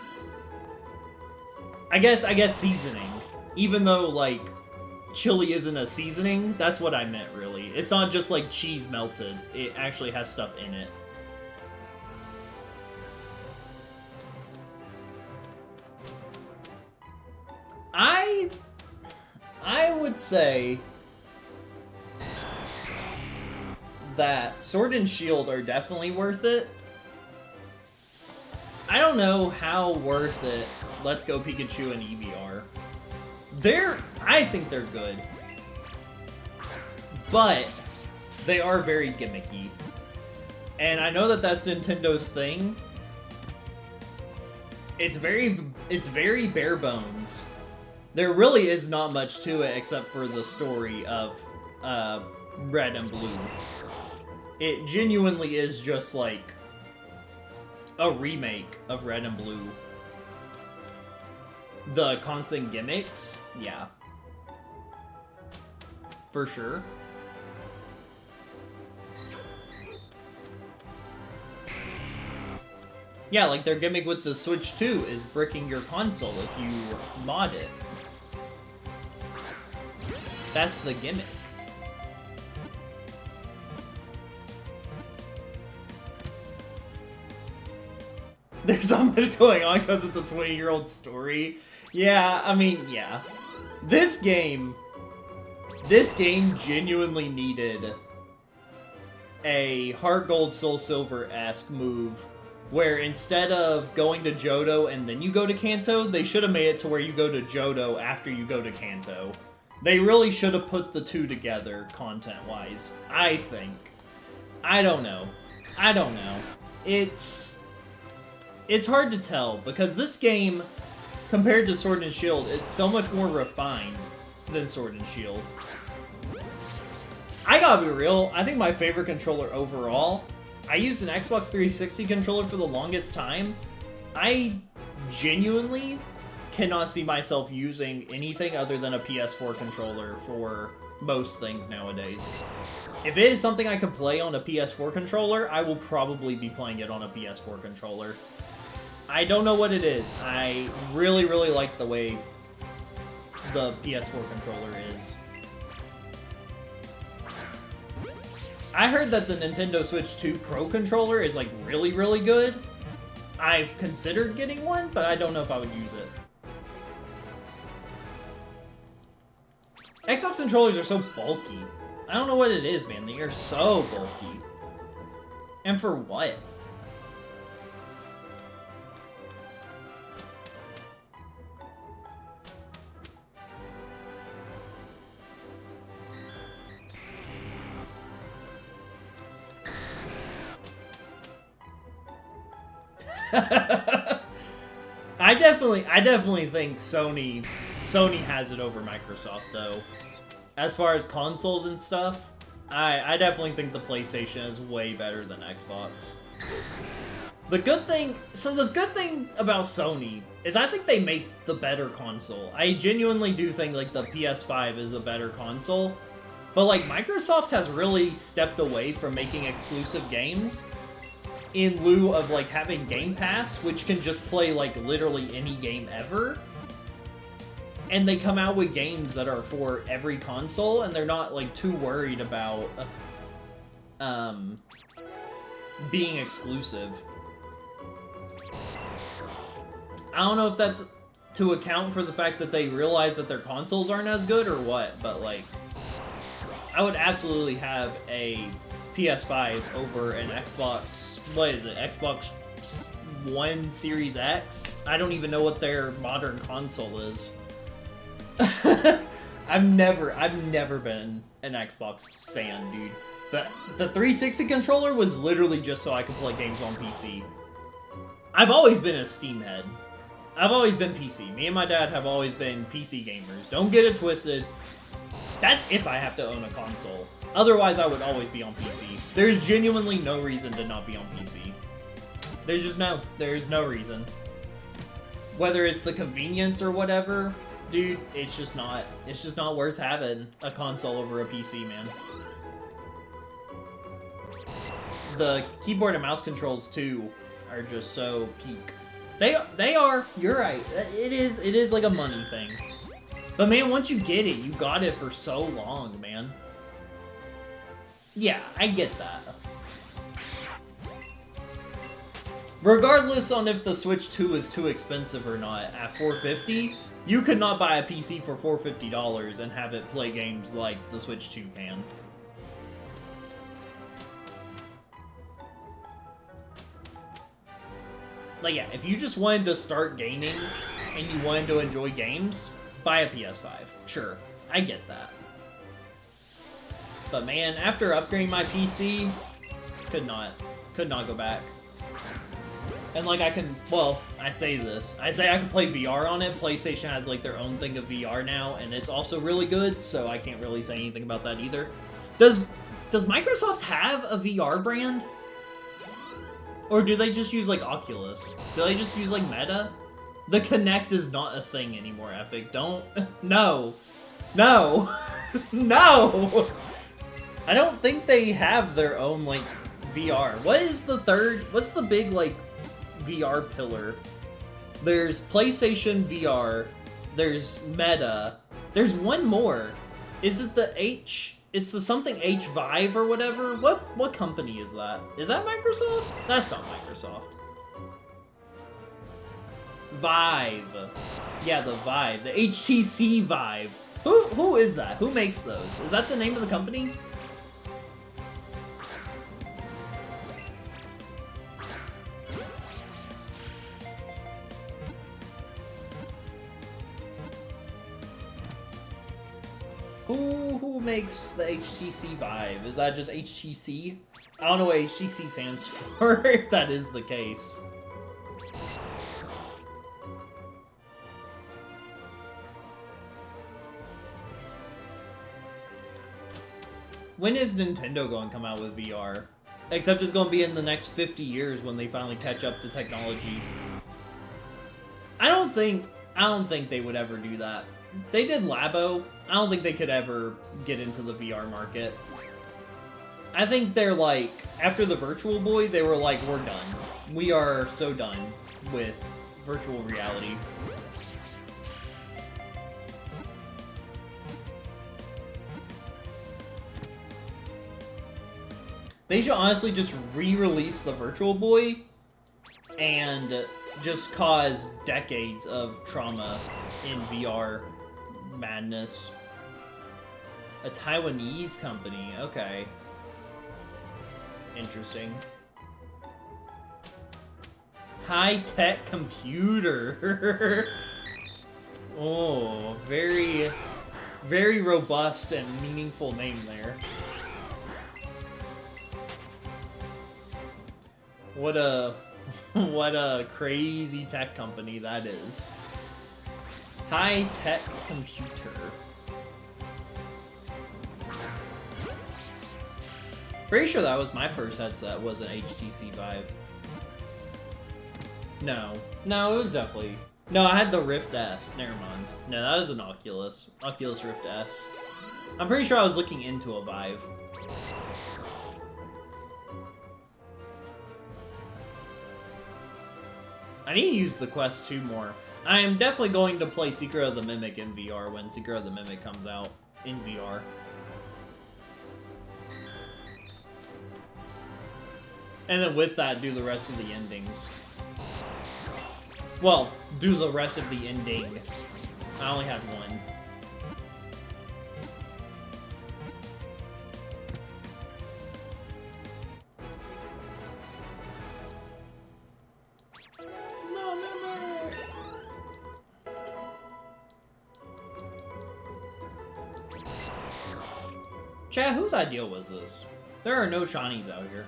I guess seasoning. Even though like chili isn't a seasoning, that's what I meant really. It's not just like cheese melted. It actually has stuff in it. I would say that Sword and Shield are definitely worth it. I don't know how worth it Let's Go Pikachu and Eevee are. I think they're good. But they are very gimmicky. And I know that that's Nintendo's thing. It's very bare bones. There really is not much to it except for the story of Red and Blue. It genuinely is just like a remake of Red and Blue. the constant gimmicks, yeah. For sure. Yeah, like their gimmick with the Switch 2 is bricking your console if you mod it. That's the gimmick. There's so much going on because it's a 20-year-old story. Yeah, I mean, yeah. This game genuinely needed a Heart Gold Soul Silver-esque move where instead of going to Johto and then you go to Kanto, they should have made it to where you go to Johto after you go to Kanto. They really should have put the two together, content-wise, I think. I don't know. It's hard to tell, because this game, compared to Sword and Shield, it's so much more refined than Sword and Shield. I gotta be real, I think my favorite controller overall, I used an Xbox 360 controller for the longest time. I genuinely cannot see myself using anything other than a PS4 controller for most things nowadays. If it is something I can play on a PS4 controller, I will probably be playing it on a PS4 controller. I don't know what it is. I really, really like the way the PS4 controller is. I heard that the Nintendo Switch 2 Pro controller is like really, really good. I've considered getting one, but I don't know if I would use it. Xbox controllers are so bulky. I don't know what it is, man. They are so bulky. And for what? I definitely think Sony has it over Microsoft though. As far as consoles and stuff, I definitely think the PlayStation is way better than Xbox. The good thing about Sony is I think they make the better console. I genuinely do think like the PS5 is a better console. But like Microsoft has really stepped away from making exclusive games in lieu of like having Game Pass, which can just play like literally any game ever. And they come out with games that are for every console, and they're not like too worried about being exclusive. I don't know if that's to account for the fact that they realize that their consoles aren't as good or what, but like I would absolutely have a PS5 over an Xbox, what is it, Xbox One Series X? I don't even know what their modern console is. I've never been an Xbox stan, dude. The 360 controller was literally just so I could play games on PC. I've always been a Steam head. I've always been PC. Me and my dad have always been PC gamers. Don't get it twisted. That's if I have to own a console. Otherwise, I would always be on PC. There's genuinely no reason to not be on PC. There's no reason. Whether it's the convenience or whatever, dude, it's just not worth having a console over a PC, man. The keyboard and mouse controls too are just so peak. They are, you're right. It is like a money thing. But man, once you get it, you got it for so long, man. Yeah, I get that. Regardless on if the Switch 2 is too expensive or not, at $450, you could not buy a PC for $450 and have it play games like the Switch 2 can. Like, yeah, if you just wanted to start gaming and you wanted to enjoy games, buy a PS5. Sure, I get that. But man, after upgrading my PC, could not go back. And like I say I can play VR on it. PlayStation has like their own thing of VR now, and it's also really good, so I can't really say anything about that either. Does Microsoft have a VR brand? Or do they just use like Oculus? Do they just use like Meta? The Kinect is not a thing anymore, Epic. Don't... No. No. No! I don't think they have their own, like, VR. What's the big, like, VR pillar? There's PlayStation VR. There's Meta. There's one more. Is it the it's the something H Vive or whatever? What company is that? Is that Microsoft? That's not Microsoft. Vive. Yeah, the Vive. The HTC Vive. Who is that? Who makes those? Is that the name of the company? Who makes the HTC Vive? Is that just HTC? I don't know what HTC stands for, if that is the case. When is Nintendo going to come out with VR? Except it's going to be in the next 50 years when they finally catch up to technology. I don't think they would ever do that. They did Labo. I don't think they could ever get into the VR market. I think they're like, after the Virtual Boy, they were like, we're done. We are so done with virtual reality. They should honestly just re-release the Virtual Boy and just cause decades of trauma in VR madness. A Taiwanese company, okay. Interesting. High-tech computer. Oh, very, very robust and meaningful name there. What a crazy tech company that is. High-tech computer. Pretty sure that was my first headset, was an HTC Vive. No, it was definitely... No, I had the Rift S, never mind. No, that was an Oculus Rift S. I'm pretty sure I was looking into a Vive. I need to use the Quest 2 more. I am definitely going to play Secret of the Mimic in VR when Secret of the Mimic comes out in VR. And then with that, do the rest of the endings. Well, do the rest of the ending. I only have one. Chat, whose idea was this? There are no shinies out here.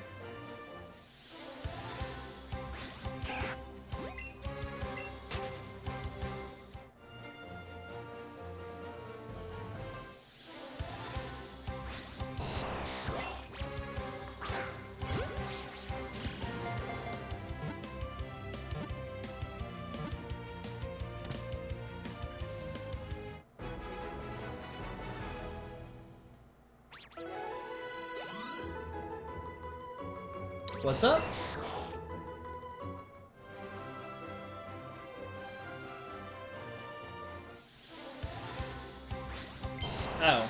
What's up? Oh.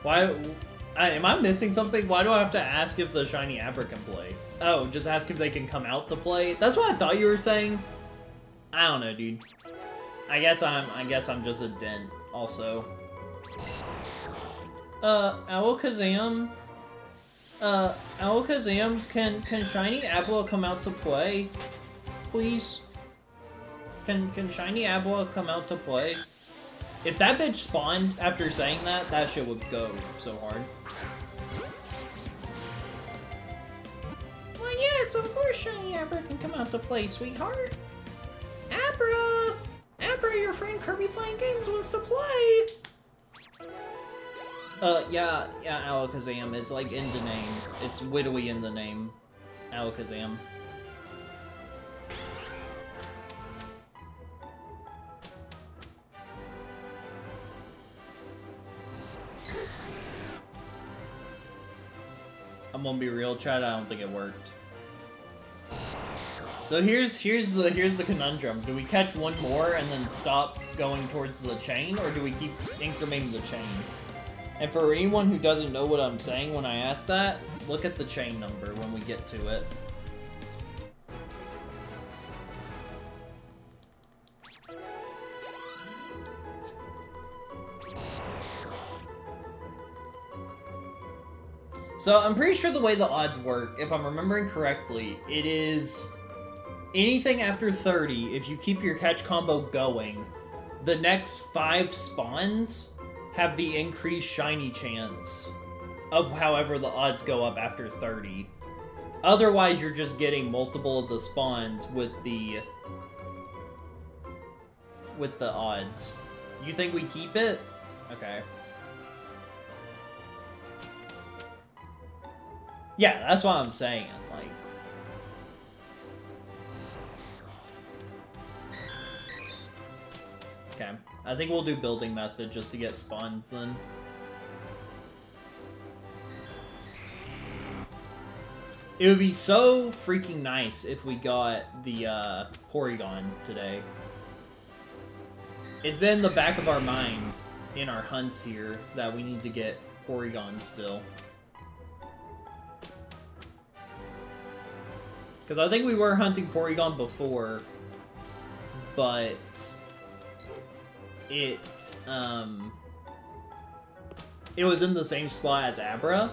Why? Am I missing something? Why do I have to ask if the shiny Abra can play? Oh, just ask if they can come out to play? That's what I thought you were saying. I don't know, dude. I guess I'm just a dent, also. Alakazam, can Shiny Abla come out to play? Please? Can Shiny Abla come out to play? If that bitch spawned after saying that, that shit would go so hard. Well, yes, of course Shiny Abra can come out to play, sweetheart. Abra! Abra, your friend Kirby playing games wants to play! Yeah, Alakazam. It's like in the name. It's widowy in the name. Alakazam. I'm gonna be real, Chad. I don't think it worked. So here's the conundrum. Do we catch one more and then stop going towards the chain, or do we keep incrementing the chain? And for anyone who doesn't know what I'm saying when I ask that, look at the chain number when we get to it. So I'm pretty sure the way the odds work, if I'm remembering correctly, it is anything after 30, if you keep your catch combo going, the next 5 spawns have the increased shiny chance of however the odds go up after 30. Otherwise, you're just getting multiple of the spawns with the odds. You think we keep it? Okay. Yeah, that's what I'm saying. Like, okay, I think we'll do building method just to get spawns then. It would be so freaking nice if we got the Porygon today. It's been in the back of our mind in our hunts here that we need to get Porygon still. Because I think we were hunting Porygon before, but it was in the same spot as Abra,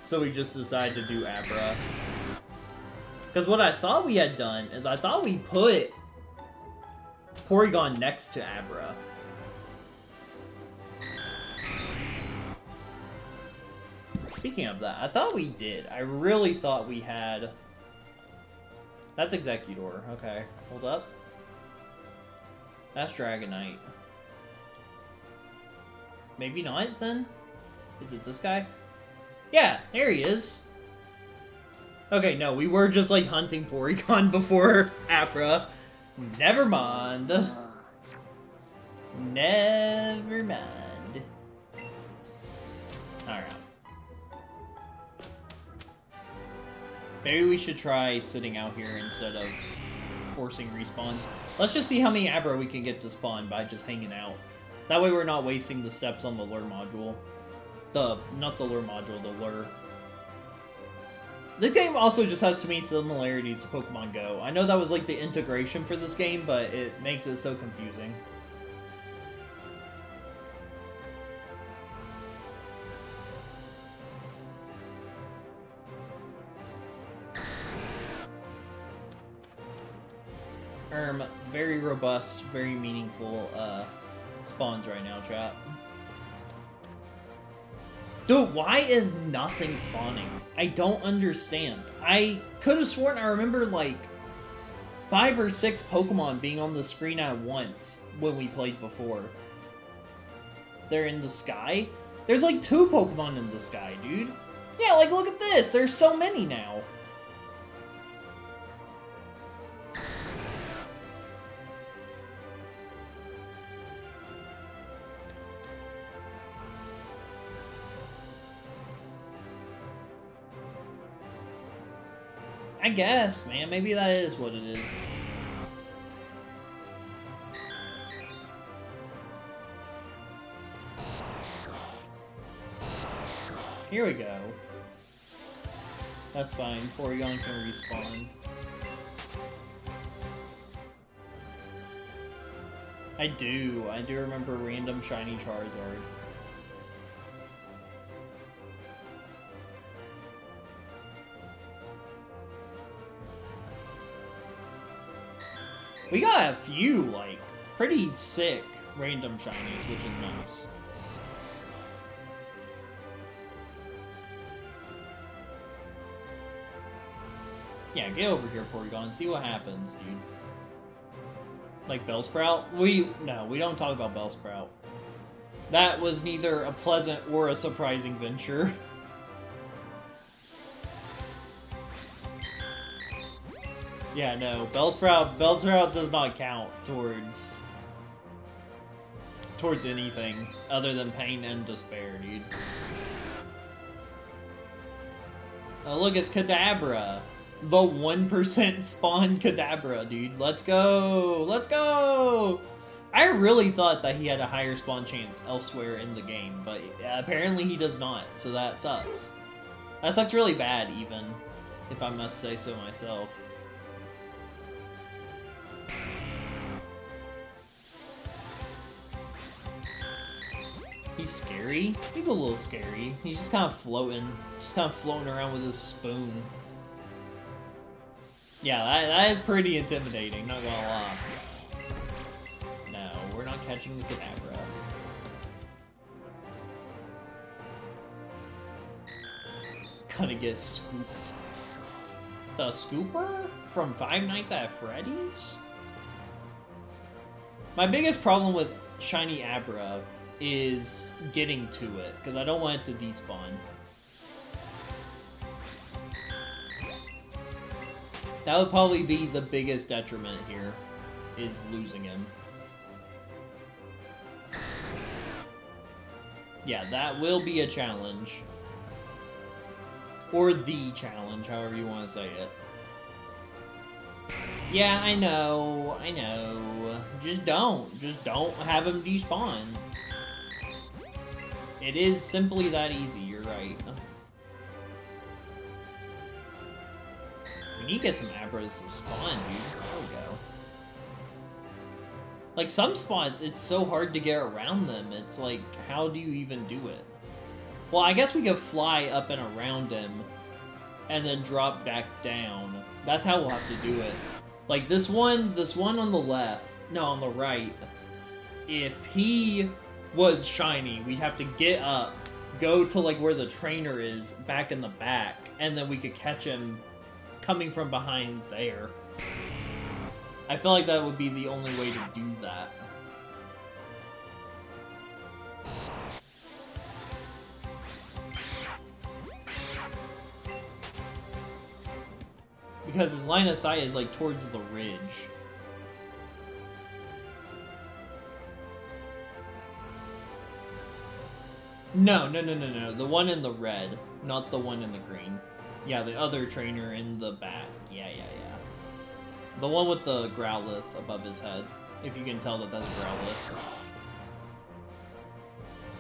so we just decided to do Abra. Because what I thought we had done is I thought we put Porygon next to Abra. Speaking of that, I thought we did. I really thought we had... That's Executor. Okay, hold up. That's Dragonite. Maybe not, then? Is it this guy? Yeah, there he is. Okay, no, we were just, like, hunting Porygon before Abra. Never mind. Never mind. Alright. Maybe we should try sitting out here instead of forcing respawns. Let's just see how many Abra we can get to spawn by just hanging out. That way we're not wasting the steps on the lure module. Not the lure module, the lure. This game also just has too many similarities to Pokemon Go. I know that was like the integration for this game, but it makes it so confusing. Very robust, very meaningful spawns right now, chat. Dude, why is nothing spawning? I don't understand. I could have sworn I remember like 5 or 6 Pokemon being on the screen at once when we played before. They're in the sky? There's like 2 Pokemon in the sky, dude. Yeah, like look at this. There's so many now. I guess, man. Maybe that is what it is. Here we go. That's fine. Porygon can respawn. I do remember random shiny Charizard. We got a few, like, pretty sick random shinies, which is nice. Yeah, get over here, Porygon. See what happens, dude. Like Bellsprout? No, we don't talk about Bellsprout. That was neither a pleasant or a surprising venture. Yeah, no. Bellsprout does not count towards anything other than pain and despair, dude. Oh, look, it's Kadabra. The 1% spawn Kadabra, dude. Let's go! Let's go! I really thought that he had a higher spawn chance elsewhere in the game, but apparently he does not, so that sucks. That sucks really bad, even, if I must say so myself. He's scary. He's a little scary. He's just kind of floating around with his spoon. Yeah, that is pretty intimidating, not gonna lie. No, we're not catching the Kadabra. Gonna get scooped. The Scooper? From Five Nights at Freddy's? My biggest problem with Shiny Abra is getting to it, because I don't want it to despawn. That would probably be the biggest detriment here, is losing him. Yeah, that will be a challenge. Or the challenge, however you want to say it. Yeah, I know. Just don't have him despawn. It is simply that easy, you're right. We need to get some Abras to spawn, dude. There we go. Like, some spots, it's so hard to get around them. It's like, how do you even do it? Well, I guess we could fly up and around him, and then drop back down. That's how we'll have to do it. Like, this one on the left, no, on the right, if he was shiny, we'd have to get up, go to, like, where the trainer is, back in the back, and then we could catch him coming from behind there. I feel like that would be the only way to do that. Because his line of sight is, like, towards the ridge. No. The one in the red, not the one in the green. Yeah, the other trainer in the back. Yeah. The one with the Growlithe above his head. If you can tell that that's a Growlithe.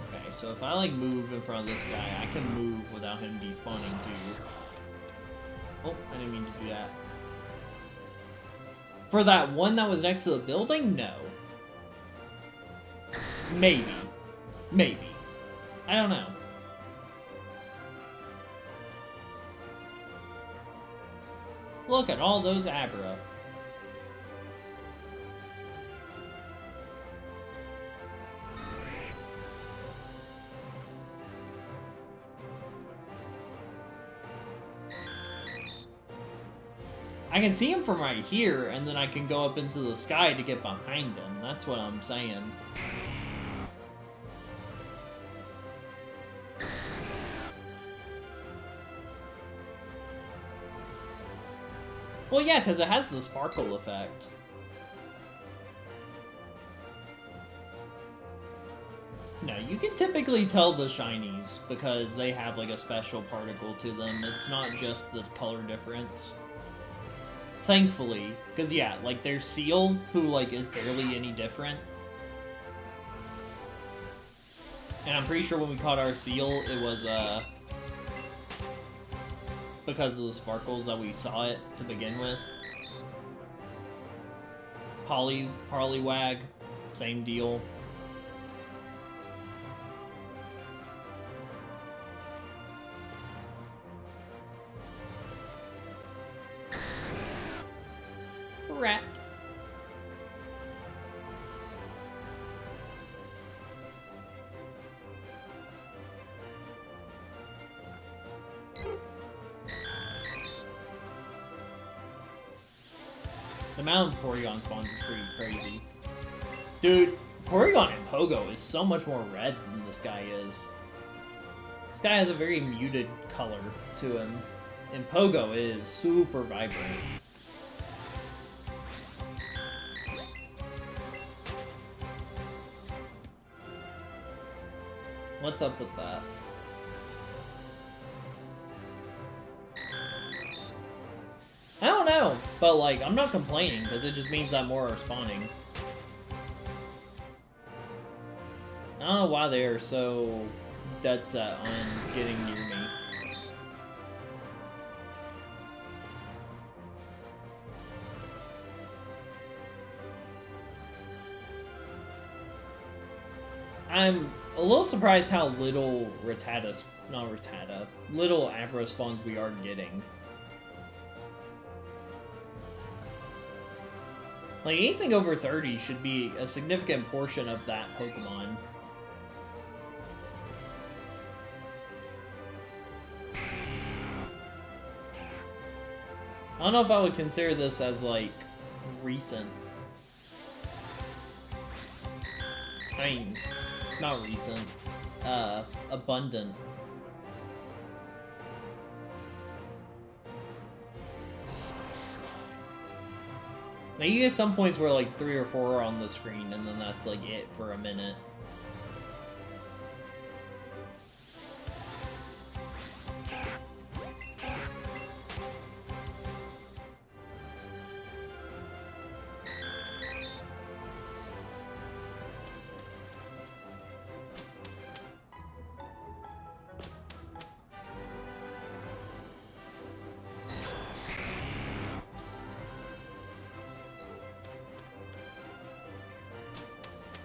Okay, so if I, like, move in front of this guy, I can move without him despawning too. Oh, I didn't mean to do that. For that one that was next to the building? No. Maybe. I don't know. Look at all those Abra. I can see him from right here, and then I can go up into the sky to get behind him. That's what I'm saying. Well, yeah, because it has the sparkle effect. No, you can typically tell the shinies because they have, like, a special particle to them. It's not just the color difference. Thankfully, because, yeah, like, there's Seal, who, like, is barely any different. And I'm pretty sure when we caught our Seal, it was, because of the sparkles that we saw it to begin with. Parlywag, same deal. Rat. The amount of Porygon spawns is pretty crazy. Dude, Porygon in Pogo is so much more red than this guy is. This guy has a very muted color to him. And Pogo is super vibrant. What's up with that? I don't know, but like, I'm not complaining, because it just means that more are spawning. I don't know why they are so dead set on getting near me. I'm a little surprised how little little Abra spawns we are getting. Like, anything over 30 should be a significant portion of that Pokemon. I don't know if I would consider this as, like, recent. I mean, not recent. Abundant. Now, you get some points where, like, 3 or 4 are on the screen, and then that's, like, it for a minute.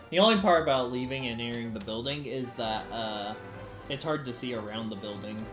The only part about leaving and entering the building is that, it's hard to see around the building.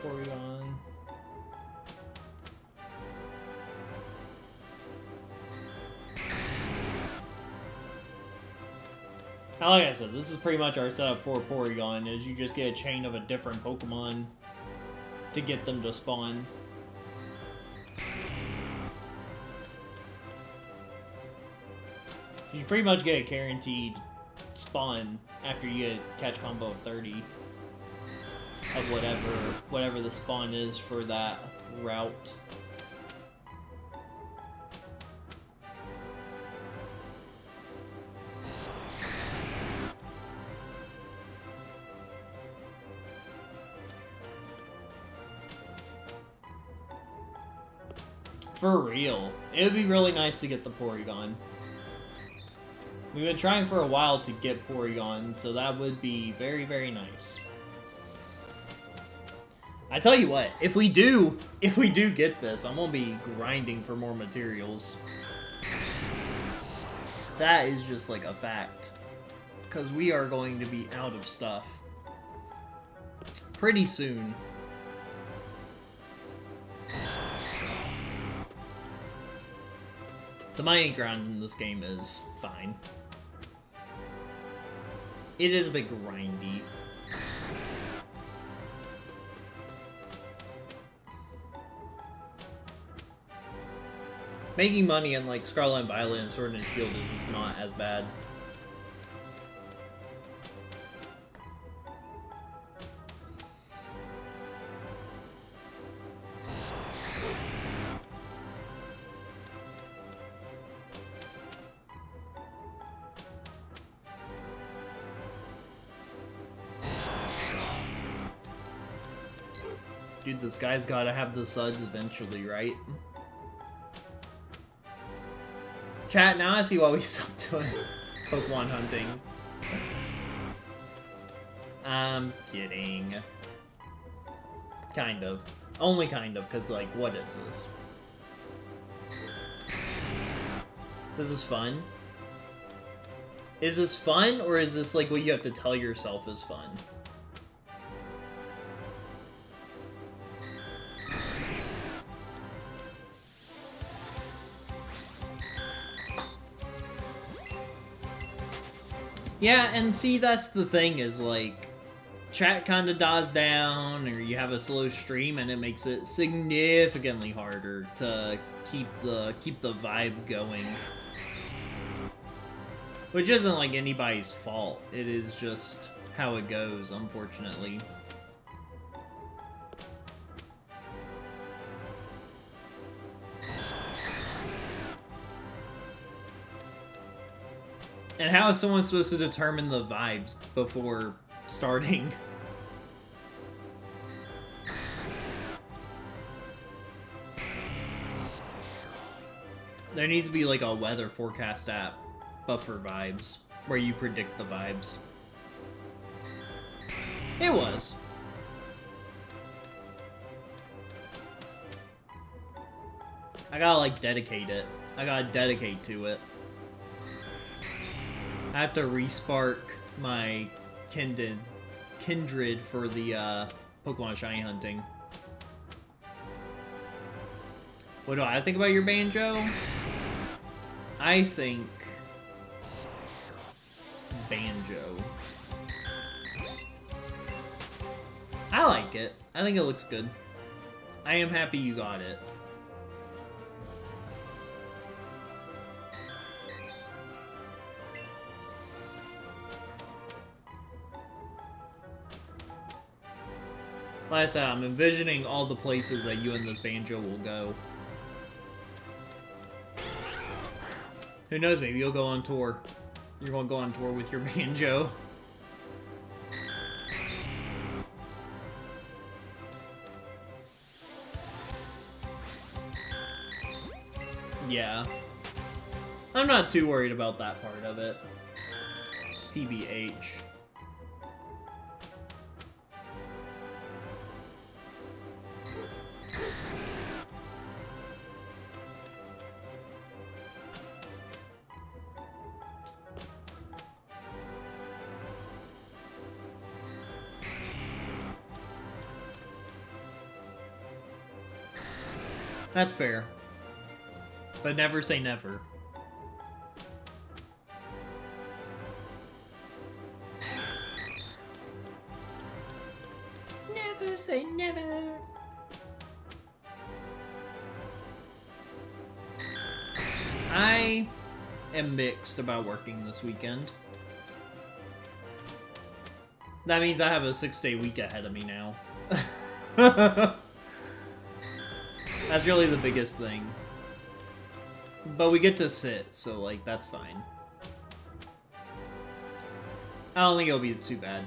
Porygon. Like I said, this is pretty much our setup for Porygon, is you just get a chain of a different Pokemon to get them to spawn. You pretty much get a guaranteed spawn after you get a catch combo of 30 of whatever the spawn is for that route. For real. It would be really nice to get the Porygon. We've been trying for a while to get Porygon, so that would be very, very nice. I tell you what, if we do get this, I'm gonna be grinding for more materials. That is just like a fact. Because we are going to be out of stuff pretty soon. The mining ground in this game is fine. It is a bit grindy. Making money in like Scarlet and Violet and Sword and Shield is just not as bad. Dude, this guy's gotta have the suds eventually, right? Chat, now I see why we stopped doing Pokemon hunting. I'm kidding. Kind of. Only kind of, because, like, what is this? This is fun? Is this fun, or is this, like, what you have to tell yourself is fun? Yeah, and see, that's the thing, is like, chat kind of dies down, or you have a slow stream, and it makes it significantly harder to keep the vibe going. Which isn't like anybody's fault. It is just how it goes, unfortunately. And how is someone supposed to determine the vibes before starting? There needs to be like a weather forecast app, but for vibes, where you predict the vibes. It was. I gotta like dedicate it. I gotta dedicate to it. I have to respark my kindred for the Pokemon shiny hunting. What do I think about your banjo? I think banjo. I like it. I think it looks good. I am happy you got it. Like I said, I'm envisioning all the places that you and this banjo will go. Who knows, maybe you'll go on tour. You're gonna go on tour with your banjo. Yeah. I'm not too worried about that part of it. TBH. That's fair. But never say never. Never say never. I am mixed about working this weekend. That means I have a 6-day week ahead of me now. That's really the biggest thing. But we get to sit, so, like, that's fine. I don't think it'll be too bad.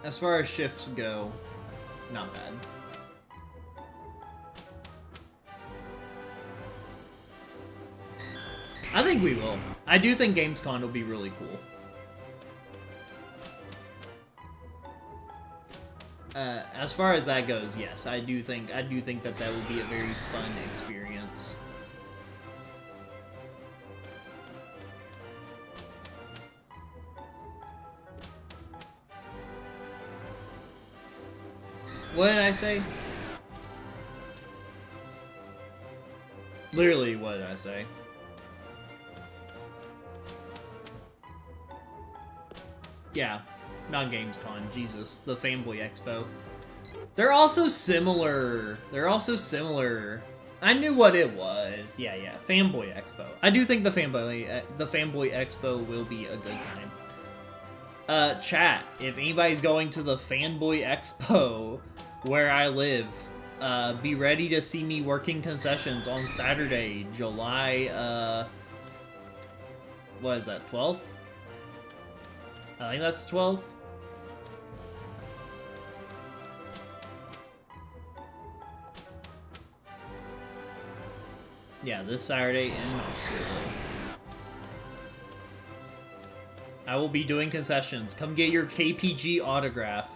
As far as shifts go, not bad. I think we will. I do think Gamescom will be really cool. As far as that goes, yes, I do think that that will be a very fun experience. What did I say? Literally, what did I say? Yeah. Not Gamescom, Jesus. The Fanboy Expo. They're also similar. I knew what it was. Yeah. Fanboy Expo. I do think the Fanboy Expo will be a good time. Chat, if anybody's going to the Fanboy Expo where I live, be ready to see me working concessions on Saturday, July, what is that, 12th? I think that's the 12th. Yeah, this Saturday in Knoxville. I will be doing concessions. Come get your KPG autograph.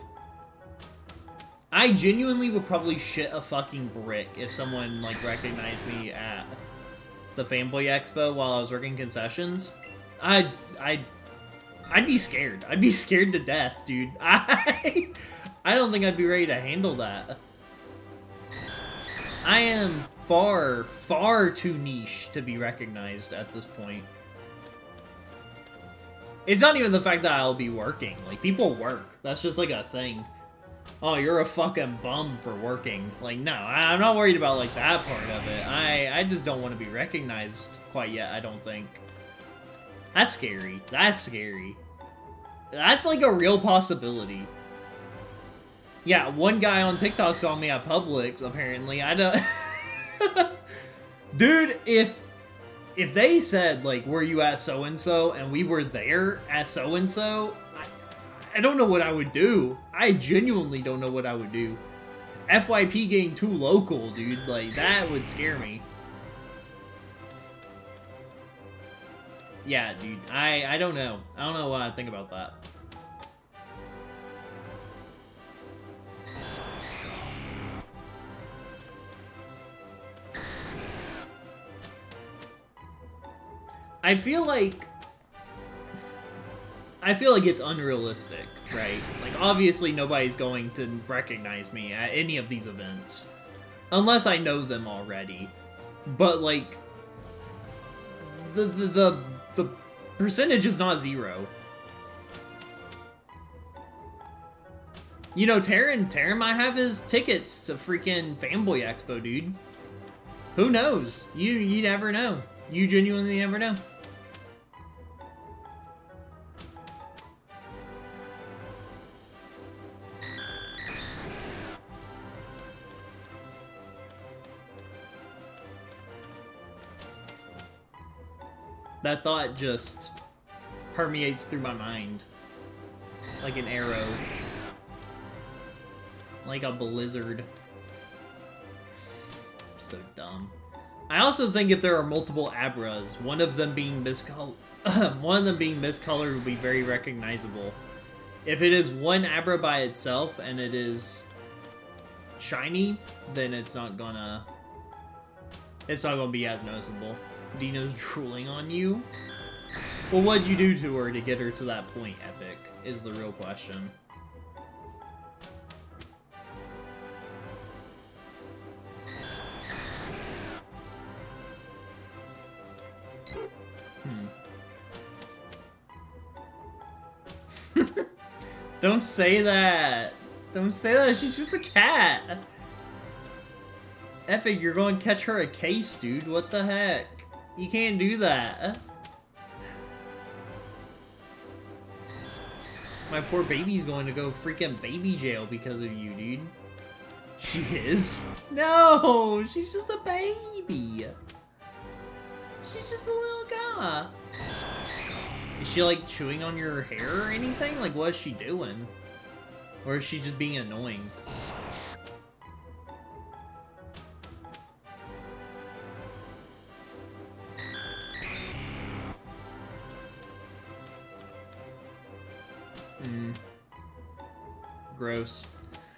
I genuinely would probably shit a fucking brick if someone, like, recognized me at the Fanboy Expo while I was working concessions. I'd be scared. I'd be scared to death, dude. I don't think I'd be ready to handle that. I am far, far too niche to be recognized at this point. It's not even the fact that I'll be working. Like, people work. That's just like a thing. Oh, you're a fucking bum for working. Like, no, I'm not worried about, like, that part of it. I just don't want to be recognized quite yet, I don't think. That's scary. That's scary. That's, like, a real possibility. Yeah, one guy on TikTok saw me at Publix, apparently. I don't... Dude, if they said, like, were you at so-and-so, and we were there at so-and-so, I don't know what I would do. I genuinely don't know what I would do. FYP getting too local, dude. Like, that would scare me. Yeah, dude. I don't know. I don't know what I think about that. I feel like it's unrealistic, right? Like, obviously nobody's going to recognize me at any of these events. Unless I know them already. But, like, the percentage is not zero. You know, Taran might have his tickets to freaking Fanboy Expo, dude. Who knows? You never know. You genuinely never know. That thought just permeates through my mind. Like an arrow. Like a blizzard. So dumb. I also think if there are multiple Abras, one of them being miscolored would be very recognizable. If it is one Abra by itself and it is shiny, then it's not gonna be as noticeable. Dino's drooling on you? Well, what'd you do to her to get her to that point, Epic, is the real question. Don't say that! Don't say that, she's just a cat! Epic, you're going to catch her a case, dude, what the heck? You can't do that. My poor baby's going to go freaking baby jail because of you, dude. She is? No! She's just a baby! She's just a little guy. Is she, like, chewing on your hair or anything? Like, what is she doing? Or is she just being annoying? Gross.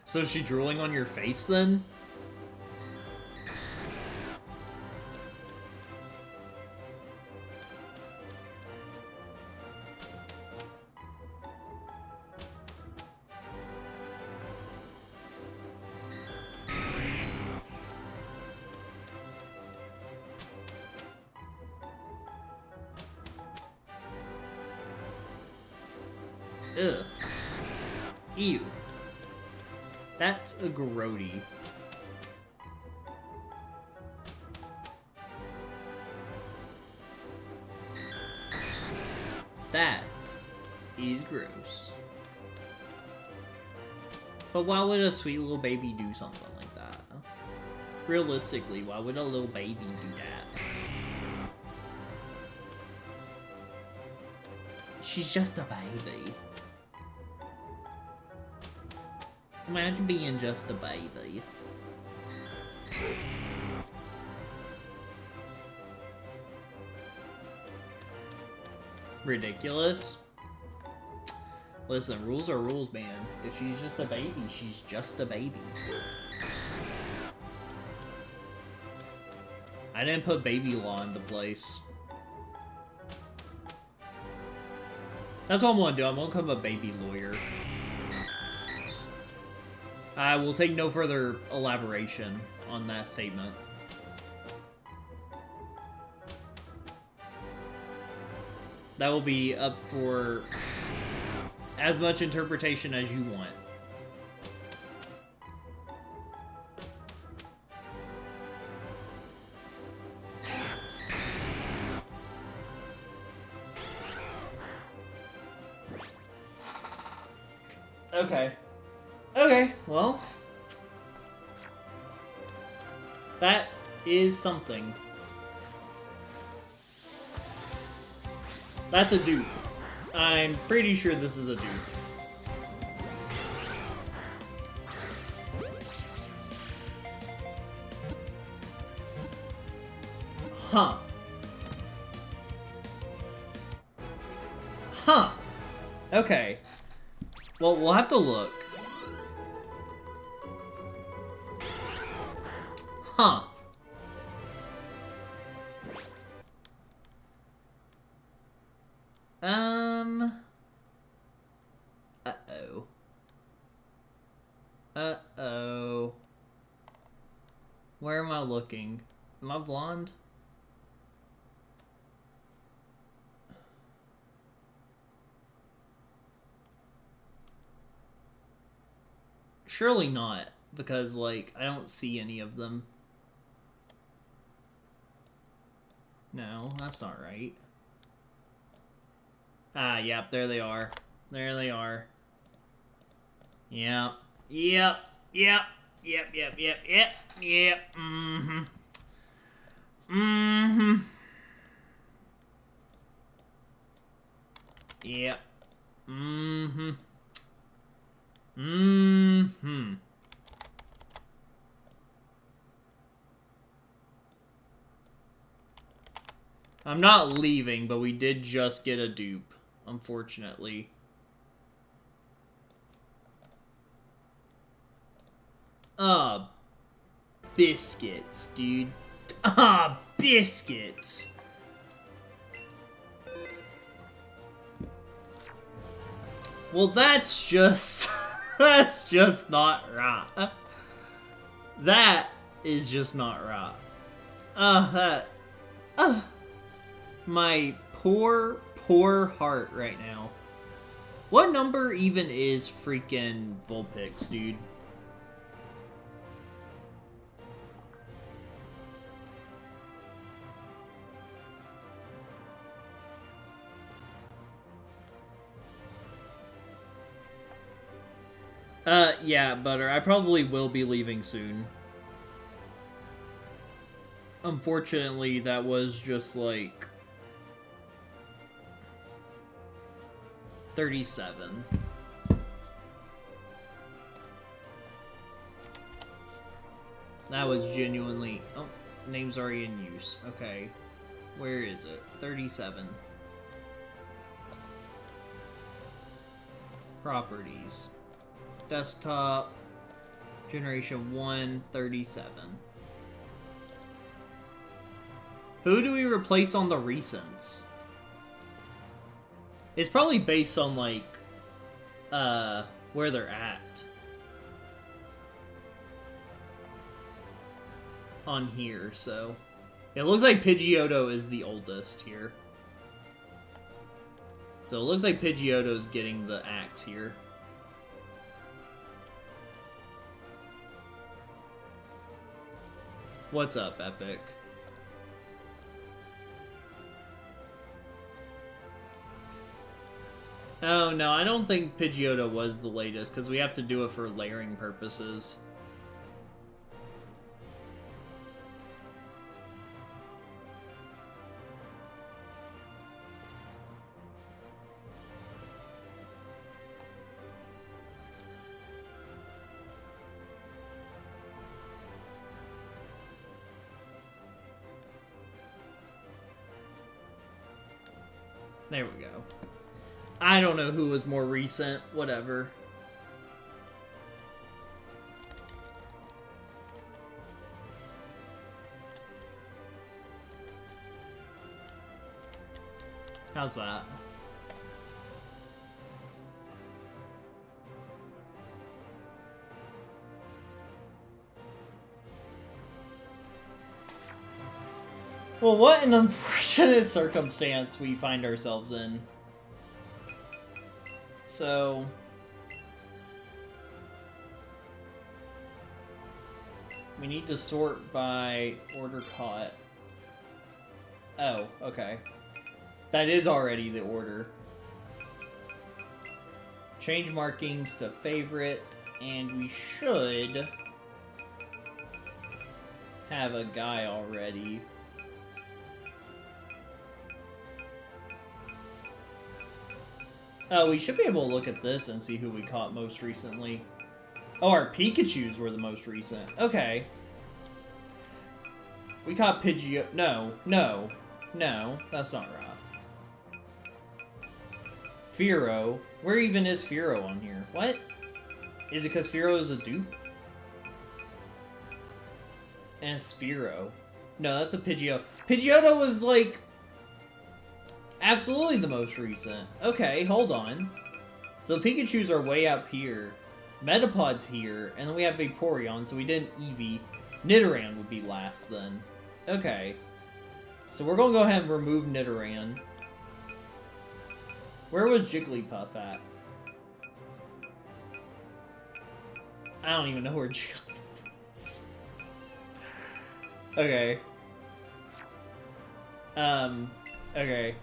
So is she drooling on your face then? Ugh. Ew. That's a grody. That is gross. But why would a sweet little baby do something like that? Realistically, why would a little baby do that? She's just a baby. Imagine being just a baby. Ridiculous. Listen, rules are rules, man. If she's just a baby, she's just a baby. I didn't put baby law into place. That's what I'm gonna do. I'm gonna become a baby lawyer. I will take no further elaboration on that statement. That will be up for as much interpretation as you want. Okay. Okay, well. That is something. That's a dupe. I'm pretty sure this is a dupe. Huh. Huh. Okay. Well, we'll have to look. Huh. Uh-oh. Uh-oh. Where am I looking? Am I blonde? Surely not, because, like, I don't see any of them. No, that's not right. Ah, yep, there they are. There they are. Yep. Yep. Yep. Yep, yep, yep, yep, yep. Mm-hmm. Mm-hmm. Yep. Mm-hmm. Mm-hmm. I'm not leaving, but we did just get a dupe, unfortunately. Biscuits, dude. Biscuits. Well, that's just... that's just not right. That is just not right. My poor, poor heart right now. What number even is freaking Vulpix, dude? Yeah, Butter, I probably will be leaving soon. Unfortunately, that was just, like... 37. That was genuinely... Oh, name's already in use. Okay. Where is it? 37. Properties. Desktop. Generation 1, 37. Who do we replace on the recents? It's probably based on, like, where they're at. On here, so... It looks like Pidgeotto is the oldest here. So it looks like Pidgeotto's getting the axe here. What's up, Epic? Oh, no, I don't think Pidgeotto was the latest, because we have to do it for layering purposes. There we go. I don't know who was more recent. Whatever. How's that? Well, what an unfortunate circumstance we find ourselves in. So... we need to sort by order caught. Oh, okay. That is already the order. Change markings to favorite, and we should have a guy already. Oh, we should be able to look at this and see who we caught most recently. Oh, our Pikachus were the most recent. Okay. We caught Pidgeot. No, that's not right. Fearow. Where even is Fearow on here? What? Is it because Fearow is a dupe? And Spearow. No, that's a Pidgeot. Pidgeotto was like... absolutely the most recent. Okay, hold on. So the Pikachus are way up here. Metapod's here, and then we have Vaporeon, so we did Eevee. Nidoran would be last then. Okay. So we're gonna go ahead and remove Nidoran. Where was Jigglypuff at? I don't even know where Jigglypuff is. Okay. Okay.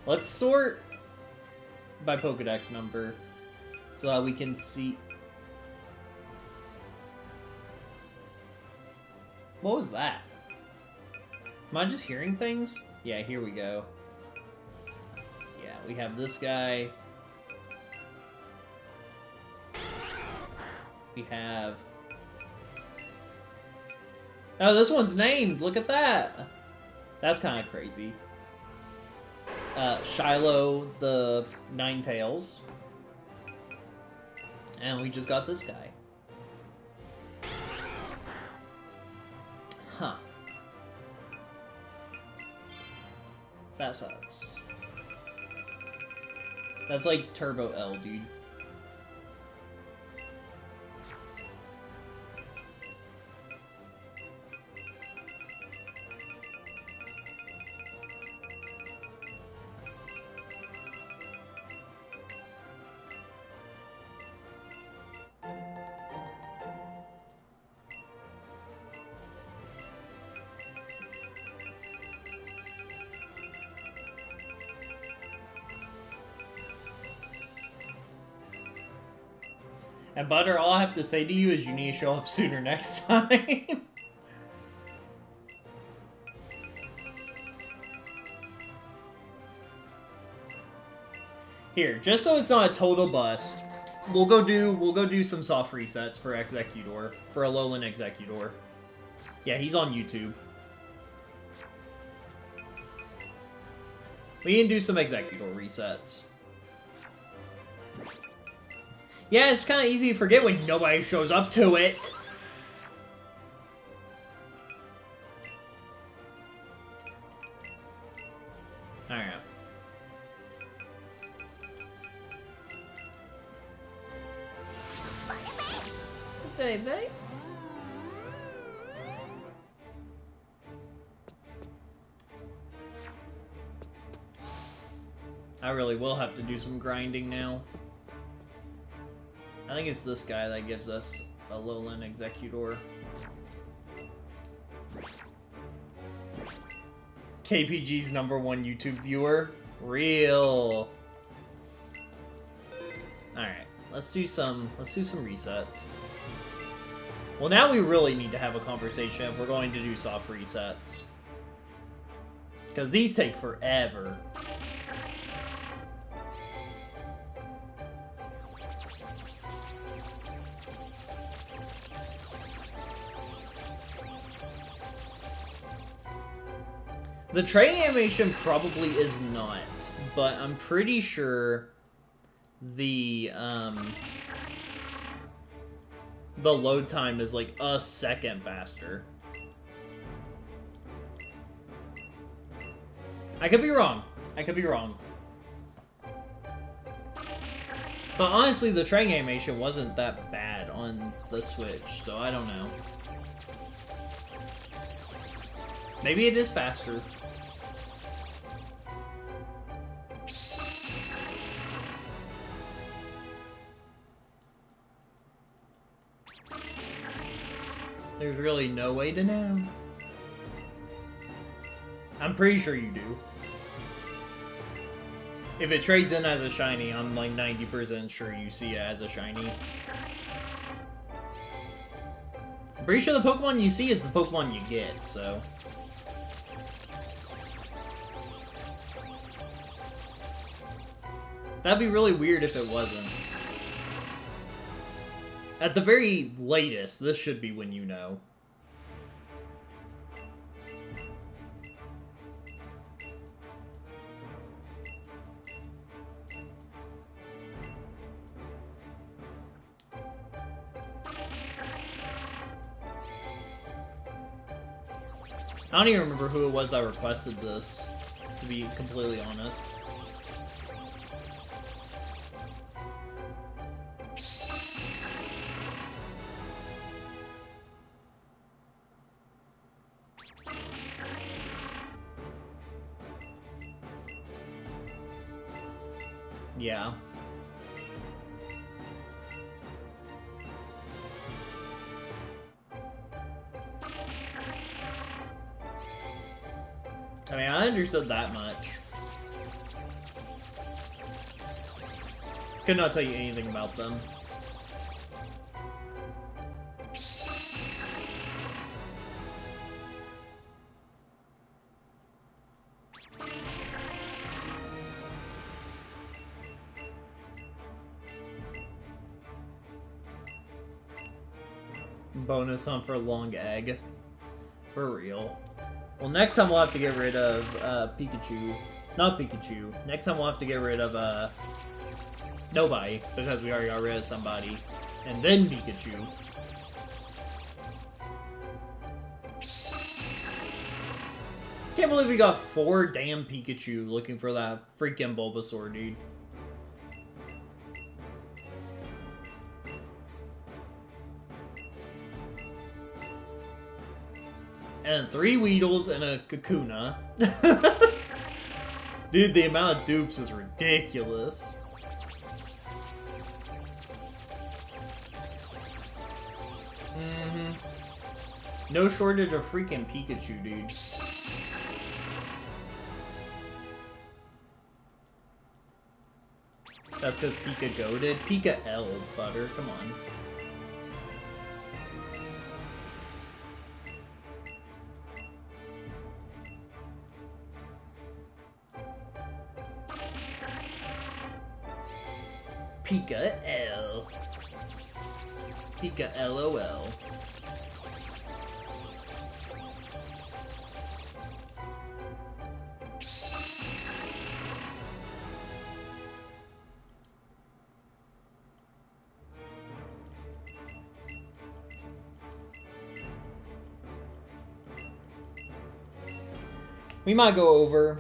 Let's sort by Pokedex number so that we can see. What was that? Am I just hearing things? Yeah, here we go. Yeah, we have this guy. We have... oh, this one's named! Look at that! That's kind of crazy. Shiloh the Ninetales. And we just got this guy. Huh. That sucks. That's like Turbo L, dude. And Butter, all I have to say to you is you need to show up sooner next time. Here, just so it's not a total bust, we'll go do some soft resets for Executor, for Alolan Executor. Yeah, he's on YouTube. We can do some Executor resets. Yeah, it's kind of easy to forget when nobody shows up to it. Alright. Baby. I really will have to do some grinding now. I think it's this guy that gives us a Alolan Executor. KPG's #1 YouTube viewer. Real. Alright, let's do some resets. Well, now we really need to have a conversation if we're going to do soft resets. Because these take forever. The training animation probably is not, but I'm pretty sure the load time is like a second faster. I could be wrong. I could be wrong. But honestly, the training animation wasn't that bad on the Switch, so I don't know. Maybe it is faster. There's really no way to know. I'm pretty sure you do. If it trades in as a shiny, I'm like 90% sure you see it as a shiny. I'm pretty sure the Pokemon you see is the Pokemon you get, so... That'd be really weird if it wasn't. At the very latest, this should be when you know. I don't even remember who it was that requested this, to be completely honest. Yeah. I mean, I understood that much. Could not tell you anything about them. Bonus hunt for long egg. For real. Well, next time we'll have to get rid of Pikachu. Not Pikachu. Next time we'll have to get rid of nobody, because we already got rid of somebody. And then Pikachu. Can't believe we got 4 damn Pikachu looking for that freaking Bulbasaur, dude. And 3 Weedles and a Kakuna. Dude, the amount of dupes is ridiculous. No shortage of freaking Pikachu, dude. That's because Pika goated. Pika L, butter, come on. Pika L. Pika LOL. We might go over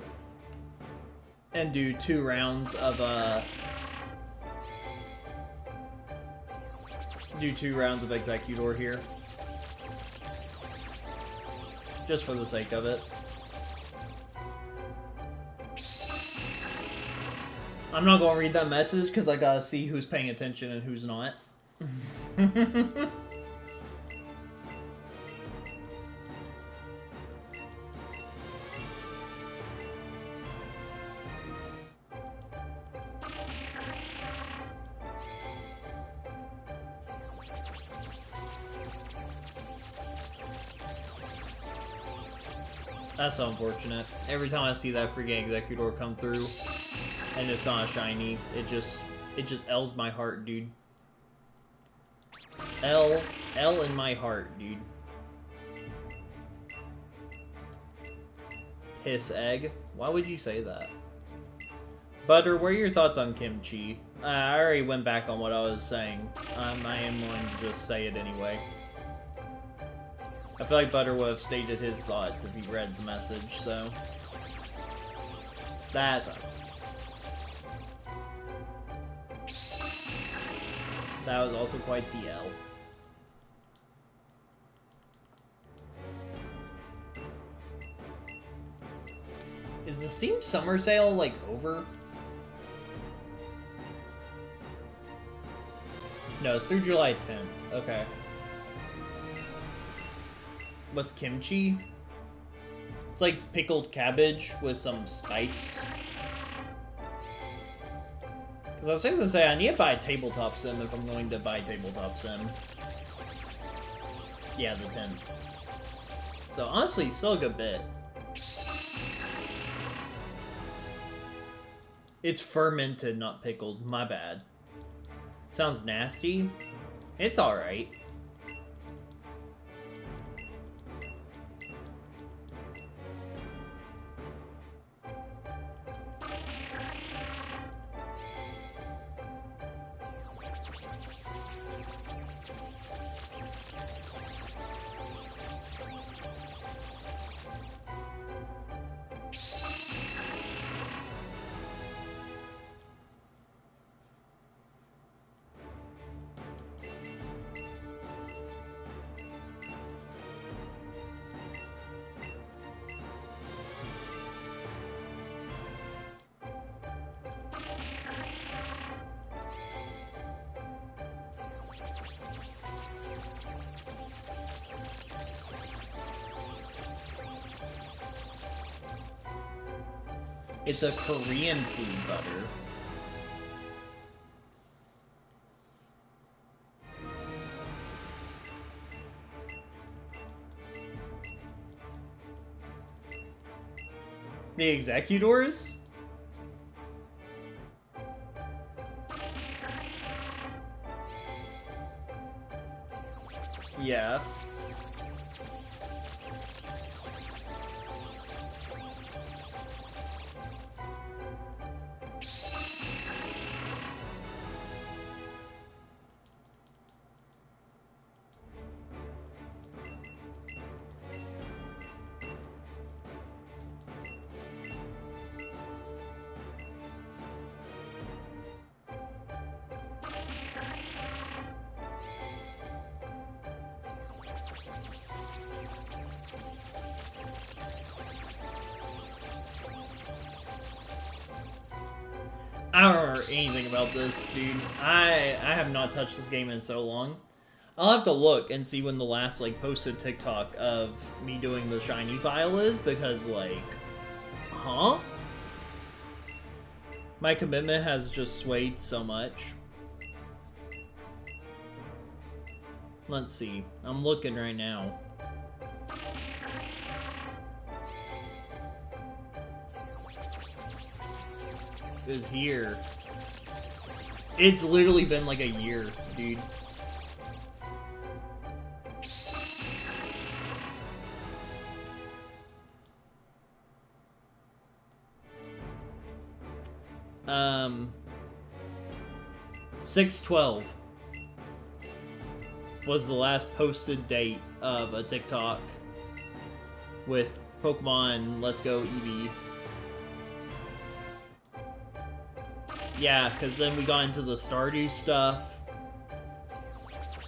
and do 2 rounds of Executor here. Just for the sake of it. I'm not gonna read that message because I gotta see who's paying attention and who's not. That's so unfortunate. Every time I see that freaking Executor come through, and it's not a shiny, it just L's my heart, dude. L in my heart, dude. Piss egg? Why would you say that? Butter, what are your thoughts on kimchi? I already went back on what I was saying. I am going to just say it anyway. I feel like Butter would have stated his thoughts if he read the message, so... That sucks. That was also quite the L. Is the Steam Summer Sale, like, over? No, it's through July 10th. Okay. What's kimchi? It's like pickled cabbage with some spice. Because I was going to say, I need to buy Tabletop Sim if I'm going to buy Tabletop Sim. Yeah, the 10th. So honestly, still a good bit. It's fermented, not pickled. My bad. Sounds nasty. It's alright. It's a Korean food butter. The Executors? Yeah. I don't remember anything about this, dude. I have not touched this game in so long. I'll have to look and see when the last, like, posted TikTok of me doing the shiny file is, because, like, huh? My commitment has just swayed so much. Let's see. I'm looking right now. Is here. It's literally been like a year, dude. Um, 6/12 was the last posted date of a TikTok with Pokemon Let's Go Eevee. Yeah, because then we got into the Stardew stuff.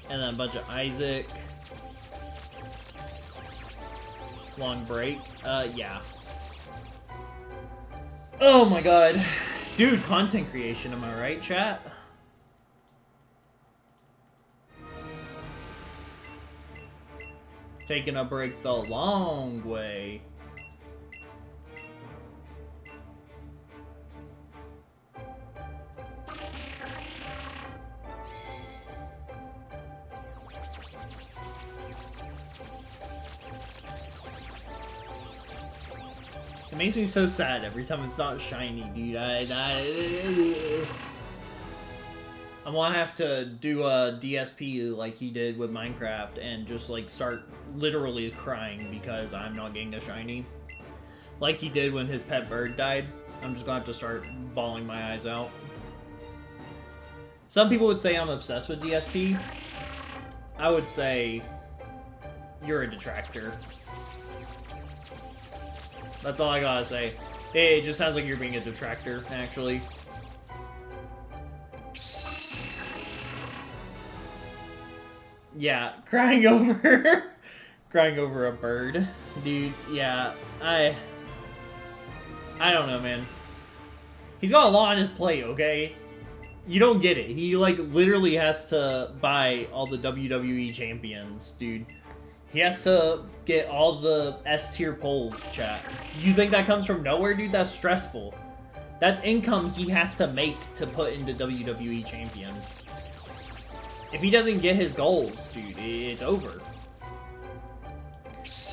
And then a bunch of Isaac. Long break. Yeah. Oh my god. Dude, content creation, am I right, chat? Taking a break the long way. It makes me so sad every time it's not shiny, dude. I'm gonna have to do a DSP like he did with Minecraft and just like start literally crying because I'm not getting a shiny. Like he did when his pet bird died. I'm just gonna have to start bawling my eyes out. Some people would say I'm obsessed with DSP. I would say you're a detractor. That's all I gotta say. Hey, it just sounds like you're being a detractor, actually. Yeah, crying over... crying over a bird. Dude, yeah, I don't know, man. He's got a lot on his plate, okay? You don't get it. He, like, literally has to buy all the WWE champions, dude. He has to get all the S-tier polls, chat. You think that comes from nowhere, dude? That's stressful. That's income he has to make to put into WWE champions. If he doesn't get his goals, dude, it's over.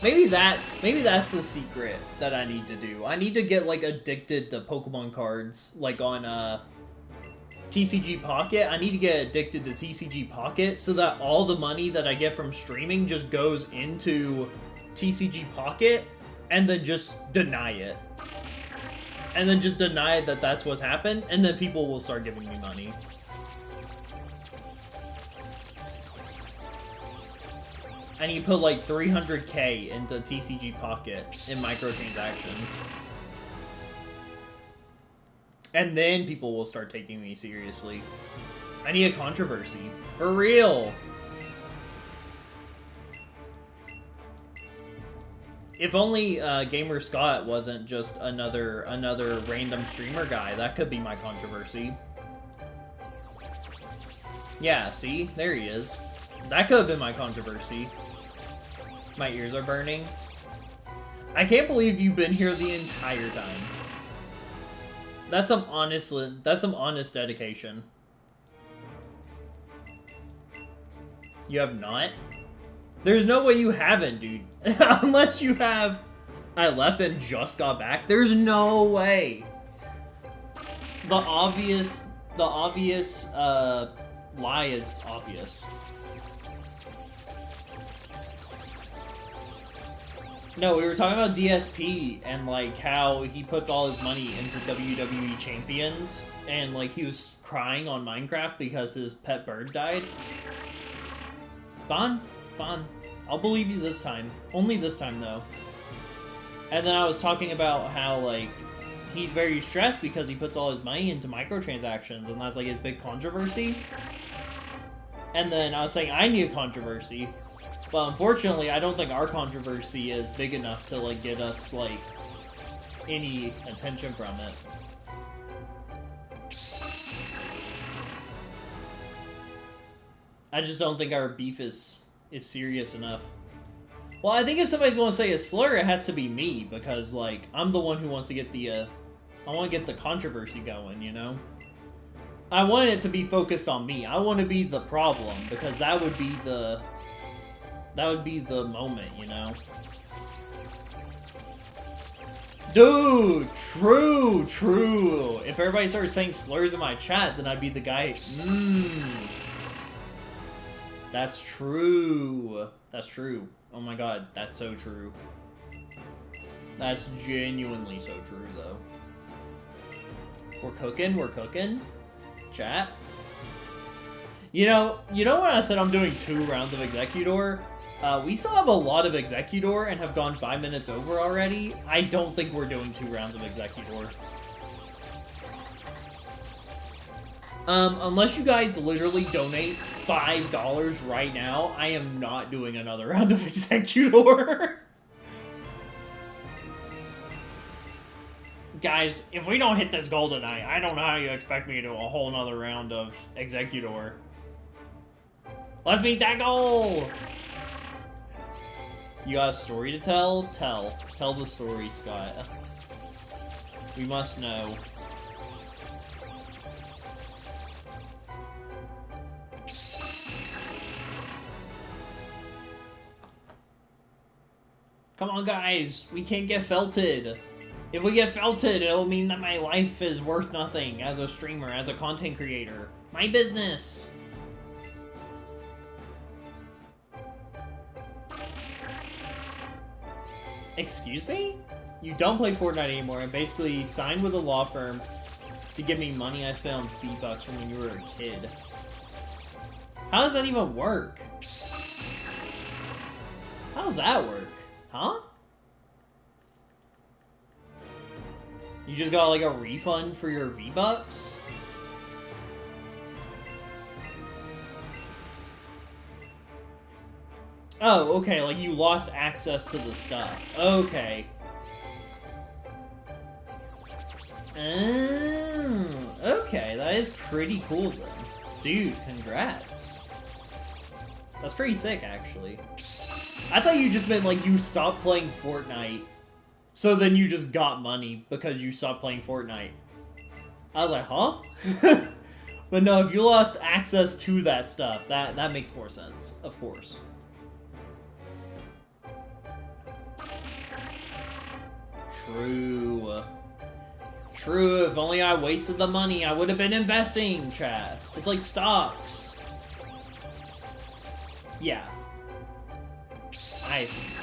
Maybe that's the secret that I need to do. I need to get, like, addicted to Pokemon cards, like on TCG Pocket. I need to get addicted to TCG Pocket so that all the money that I get from streaming just goes into TCG Pocket and then just deny it. And then just deny that that's what's happened, and then people will start giving me money. I need to put like 300k into TCG Pocket in microtransactions. And then people will start taking me seriously. I need a controversy. For real! If only Gamer Scott wasn't just another random streamer guy. That could be my controversy. Yeah, see? There he is. That could have been my controversy. My ears are burning. I can't believe you've been here the entire time. That's some honest dedication. You have not? There's no way you haven't, dude. Unless you have... I left and just got back. There's no way. The obvious lie is obvious. No, we were talking about DSP and, like, how he puts all his money into WWE Champions, and, like, he was crying on Minecraft because his pet bird died. Fine. I'll believe you this time. Only this time, though. And then I was talking about how, like, he's very stressed because he puts all his money into microtransactions, and that's, like, his big controversy. And then I was saying I need a controversy. But unfortunately, I don't think our controversy is big enough to, like, get us, like, any attention from it. I just don't think our beef is serious enough. Well, I think if somebody's going to say a slur, it has to be me, because, like, I'm the one who wants to get the, I want to get the controversy going, you know? I want it to be focused on me. I want to be the problem, because that would be the moment, you know? Dude, true. If everybody started saying slurs in my chat, then I'd be the guy. That's true. Oh my god, that's so true. That's genuinely so true, though. We're cooking. Chat. You know when I said I'm doing 2 rounds of Executor? We still have a lot of Executor and have gone 5 minutes over already. I don't think we're doing 2 rounds of Executor. Unless you guys literally donate $5 right now, I am not doing another round of Executor. Guys, if we don't hit this goal tonight, I don't know how you expect me to do a whole nother round of Executor. Let's meet that goal! You got a story to tell? Tell the story, Scott. We must know. Come on, guys, we can't get felted. If we get felted, it'll mean that my life is worth nothing as a streamer, as a content creator. My business. Excuse me? You don't play Fortnite anymore and basically signed with a law firm to give me money I spent on V-Bucks from when you were a kid. How does that even work? How does that work? Huh? You just got like a refund for your V-Bucks? Oh, okay, like you lost access to the stuff. Okay. Oh, okay, that is pretty cool then. Dude, congrats. That's pretty sick, actually. I thought you just meant, like, you stopped playing Fortnite, so then you just got money because you stopped playing Fortnite. I was like, huh? But no, if you lost access to that stuff, that makes more sense, of course. True. True, if only I wasted the money, I would have been investing, chat. It's like stocks. Yeah. I see.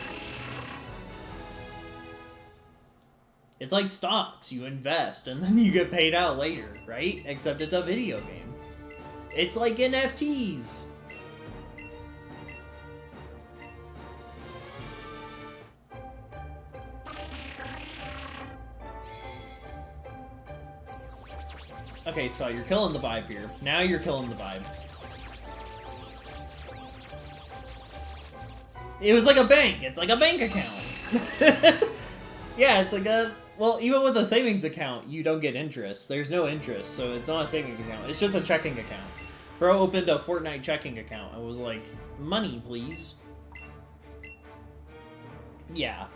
It's like stocks. You invest, and then you get paid out later, right? Except it's a video game. It's like NFTs. Okay, Scott, you're killing the vibe here. Now you're killing the vibe. It was like a bank. It's like a bank account. Yeah, it's like a... Well, even with a savings account, you don't get interest. There's no interest, so it's not a savings account. It's just a checking account. Bro opened a Fortnite checking account and was like, money, please. Yeah.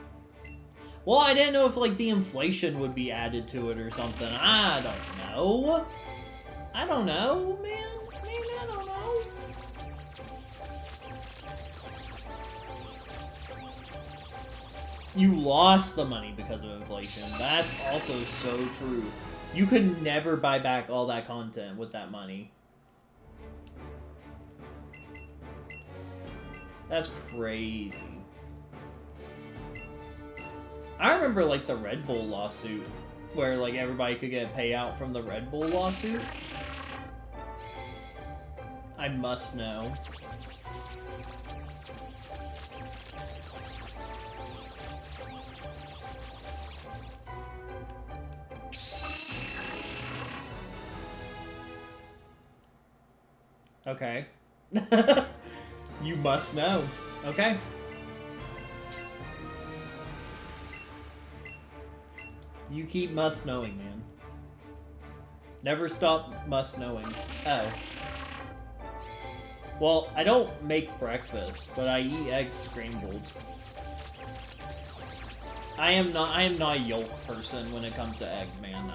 Well, I didn't know if, like, the inflation would be added to it or something. I don't know. I don't know, man. I don't know. You lost the money because of inflation. That's also so true. You could never buy back all that content with that money. That's crazy. I remember, like, the Red Bull lawsuit, where, like, everybody could get a payout from the Red Bull lawsuit. I must know. Okay. You must know. Okay. You keep must knowing, man. Never stop must knowing. Oh. Well, I don't make breakfast, but I eat eggs scrambled. I am not a yolk person when it comes to eggs, man.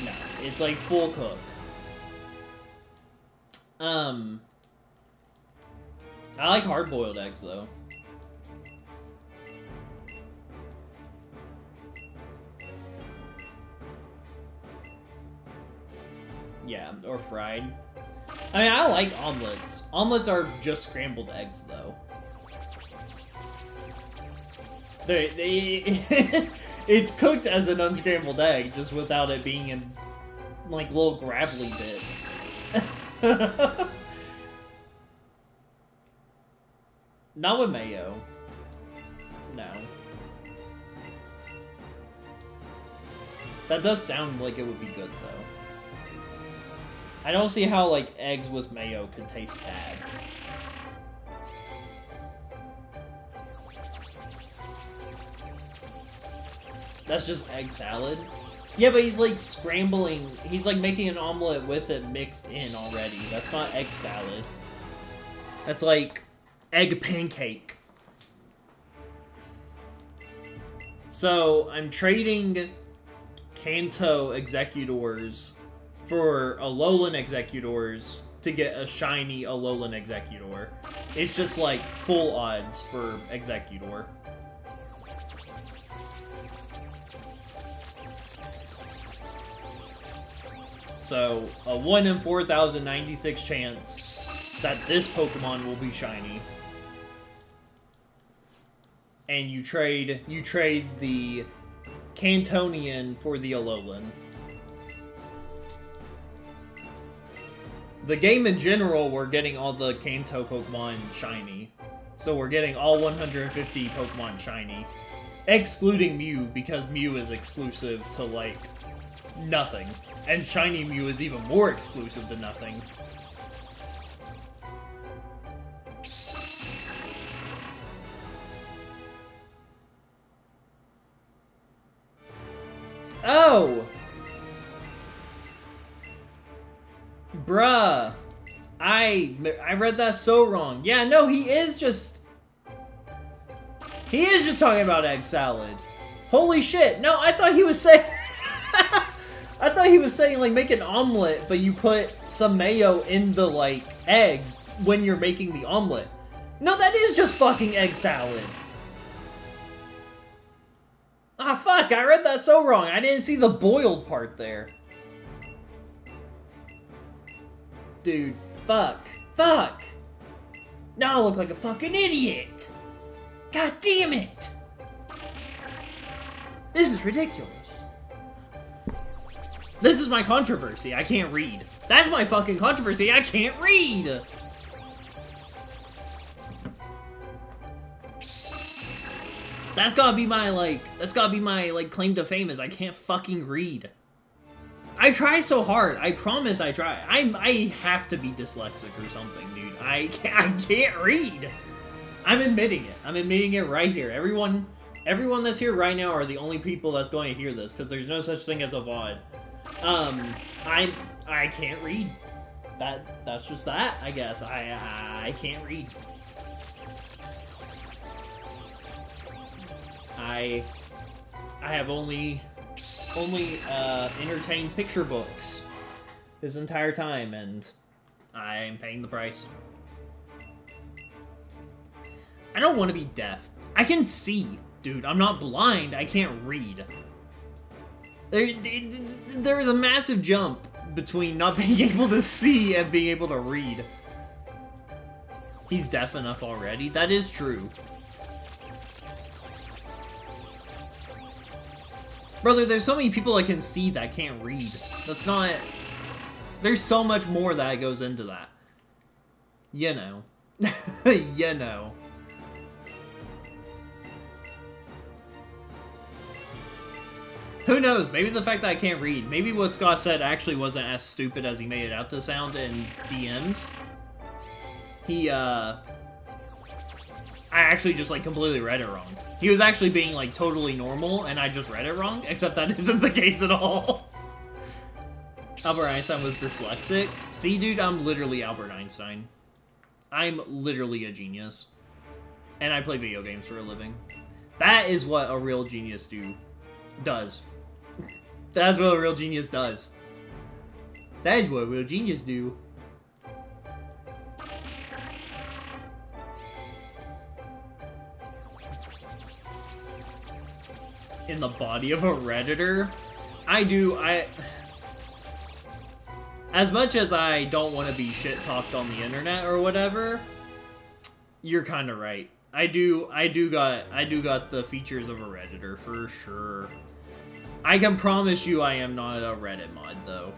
No, it's like full cook. I like hard-boiled eggs, though. Yeah, or fried. I mean, I like omelets. Omelets are just scrambled eggs, though. It's cooked as an unscrambled egg, just without it being in, like, little gravelly bits. Not with mayo. No. That does sound like it would be good, though. I don't see how, like, eggs with mayo could taste bad. That's just egg salad? Yeah, but he's, like, scrambling. He's, like, making an omelet with it mixed in already. That's not egg salad. That's, like, egg pancake. So, I'm trading Kanto Executors for Alolan Executors to get a shiny Alolan Executor. It's just, like, full odds for Executor. So, a 1 in 4,096 chance that this Pokemon will be shiny. And you trade the Cantonian for the Alolan. The game in general, we're getting all the Kanto Pokemon shiny. So we're getting all 150 Pokemon shiny. Excluding Mew, because Mew is exclusive to, like, nothing. And shiny Mew is even more exclusive to nothing. Oh! Bruh. I read that so wrong. Yeah, no, he is just talking about egg salad. Holy shit. No, I thought he was saying... I thought he was saying, like, make an omelet, but you put some mayo in the, like, egg when you're making the omelet. No, that is just fucking egg salad. Ah, fuck, I read that so wrong. I didn't see the boiled part there. Dude, fuck. Fuck! Now I look like a fucking idiot! God damn it! This is ridiculous. This is my controversy. I can't read. That's my fucking controversy. I can't read! That's gotta be my, like, claim to fame is I can't fucking read. I try so hard. I promise I try. I have to be dyslexic or something, dude. I can't read. I'm admitting it. I'm admitting it right here. Everyone that's here right now are the only people that's going to hear this, because there's no such thing as a VOD. I can't read. That's just that, I guess. I can't read. I have only entertained picture books this entire time, and I'm paying the price. I don't want to be deaf. I can see, dude. I'm not blind. I can't read. There is a massive jump between not being able to see and being able to read. He's deaf enough already. That is true. Brother, there's so many people I can see that can't read. That's not... There's so much more that goes into that. You know. You know. Who knows? Maybe the fact that I can't read. Maybe what Scott said actually wasn't as stupid as he made it out to sound in DMs. I actually just, like, completely read it wrong. He was actually being, like, totally normal, and I just read it wrong, except that isn't the case at all. Albert Einstein was dyslexic. See, dude, I'm literally Albert Einstein. I'm literally a genius. And I play video games for a living. That is what a real genius does. That's what a real genius does. That is what a real genius do. In the body of a Redditor? As much as I don't want to be shit-talked on the internet or whatever, you're kind of right. I do got the features of a Redditor for sure. I can promise you I am not a Reddit mod, though.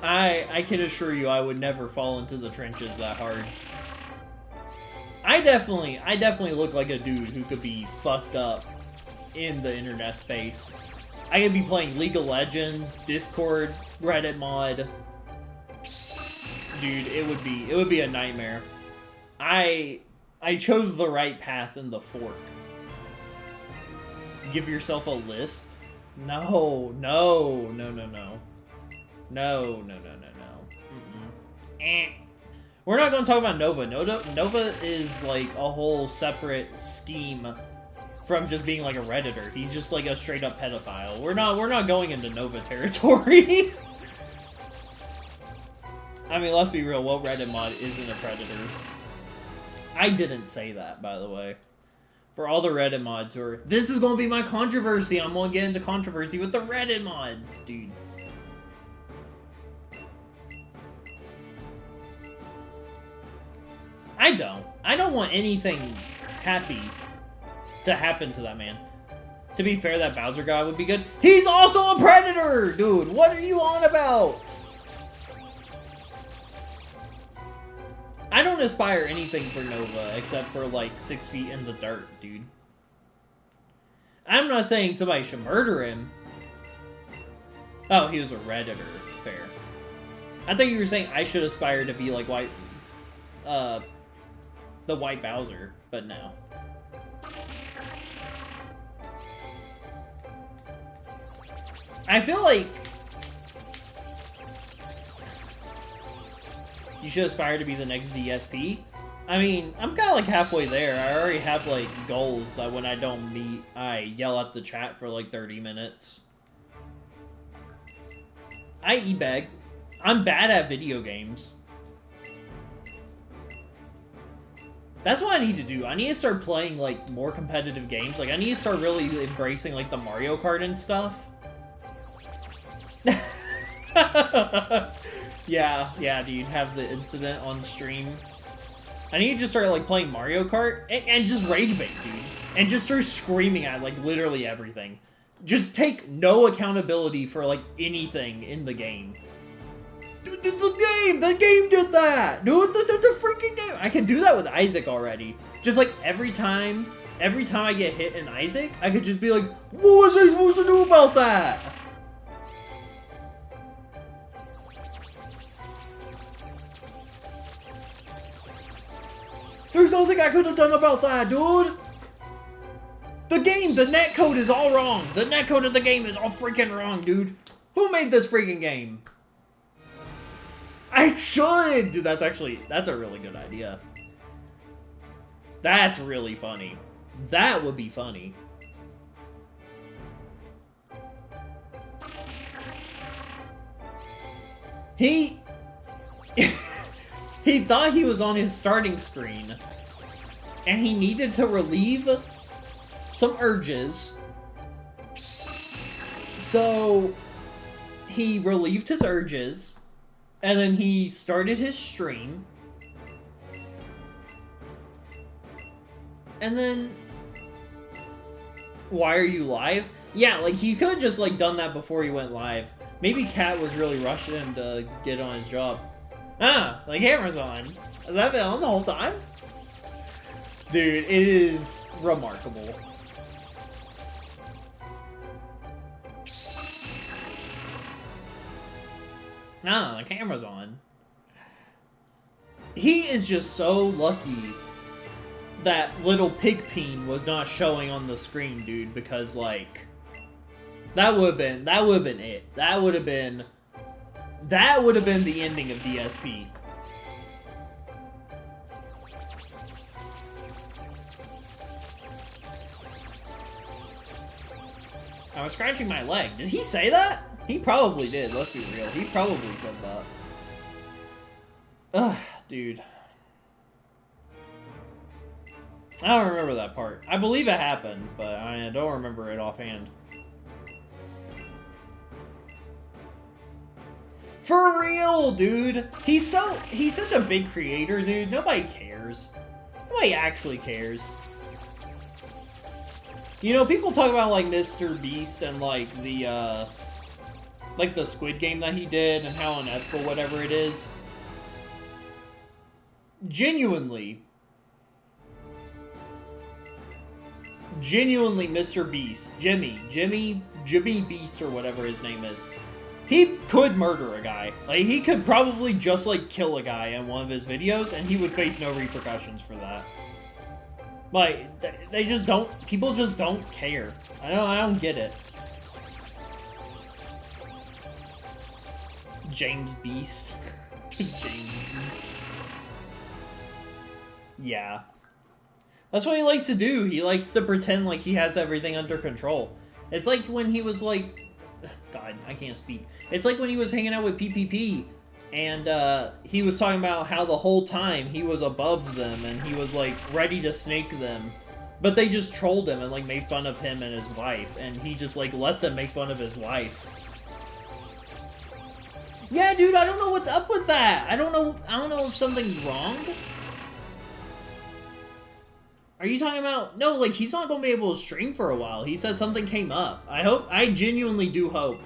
I can assure you I would never fall into the trenches that hard. I definitely look like a dude who could be fucked up in the internet space. I could be playing League of Legends, Discord, Reddit mod. Dude, it would be a nightmare. I chose the right path in the fork. Give yourself a lisp? No. We're not going to talk about Nova. Nova is like a whole separate scheme from just being like a Redditor. He's just like a straight up pedophile. We're not going into Nova territory. I mean, let's be real. What Reddit mod isn't a predator? I didn't say that, by the way. For all the Reddit mods who are... This is going to be my controversy. I'm going to get into controversy with the Reddit mods, dude. I don't want anything happy to happen to that man. To be fair, that Bowser guy would be good. He's also a predator! Dude, what are you on about? I don't aspire anything for Nova except for like 6 feet in the dirt, dude. I'm not saying somebody should murder him. Oh, he was a Redditor. Fair. I thought you were saying I should aspire to be like the White Bowser, but no. I feel like you should aspire to be the next DSP. I mean, I'm kind of like halfway there. I already have like goals that when I don't meet, I yell at the chat for like 30 minutes. I e-beg. I'm bad at video games. That's what I need to do. I need to start playing like more competitive games. Like I need to start really embracing like the Mario Kart and stuff. yeah, dude, have the incident on stream. I need to just start like playing Mario Kart and just rage bait, dude. And just start screaming at like literally everything. Just take no accountability for like anything in the game. Dude, the game did that! Dude, the freaking game! I can do that with Isaac already. Just like every time I get hit in Isaac, I could just be like, what was I supposed to do about that? There's nothing I could have done about that, dude! The netcode is all wrong! The netcode of the game is all freaking wrong, dude! Who made this freaking game? I should! Dude, that's a really good idea. That's really funny. That would be funny. He thought he was on his starting screen, and he needed to relieve some urges. So he relieved his urges, and then he started his stream. And then, why are you live? Yeah, like he could have just like done that before he went live. Maybe Cat was really rushing him to get on his job. Ah, the camera's on. Has that been on the whole time? Dude, it is remarkable. Ah, the camera's on. He is just so lucky that little pig peen was not showing on the screen, dude, because like that would have been it. That would have been the ending of DSP. I was scratching my leg. Did he say that? He probably did, let's be real. He probably said that. Ugh, dude. I don't remember that part. I believe it happened, but I don't remember it offhand. For real, dude! He's such a big creator, dude. Nobody cares. Nobody actually cares. You know, people talk about, like, Mr. Beast and, like, the Squid Game that he did and how unethical whatever it is. Genuinely, Mr. Beast, Jimmy Beast or whatever his name is, he could murder a guy. Like, he could probably just, like, kill a guy in one of his videos, and he would face no repercussions for that. Like, they just don't, people just don't care. I don't get it. James Beast. James Beast. Yeah. That's what he likes to do. He likes to pretend like he has everything under control. It's like when he was like... God, I can't speak. It's like when he was hanging out with PPP, and he was talking about how the whole time he was above them, and he was like ready to snake them. But they just trolled him and like made fun of him and his wife, and he just like let them make fun of his wife. Yeah, dude, I don't know what's up with that. I don't know if something's wrong. Are you talking about... No, like, he's not going to be able to stream for a while. He says something came up. I genuinely do hope.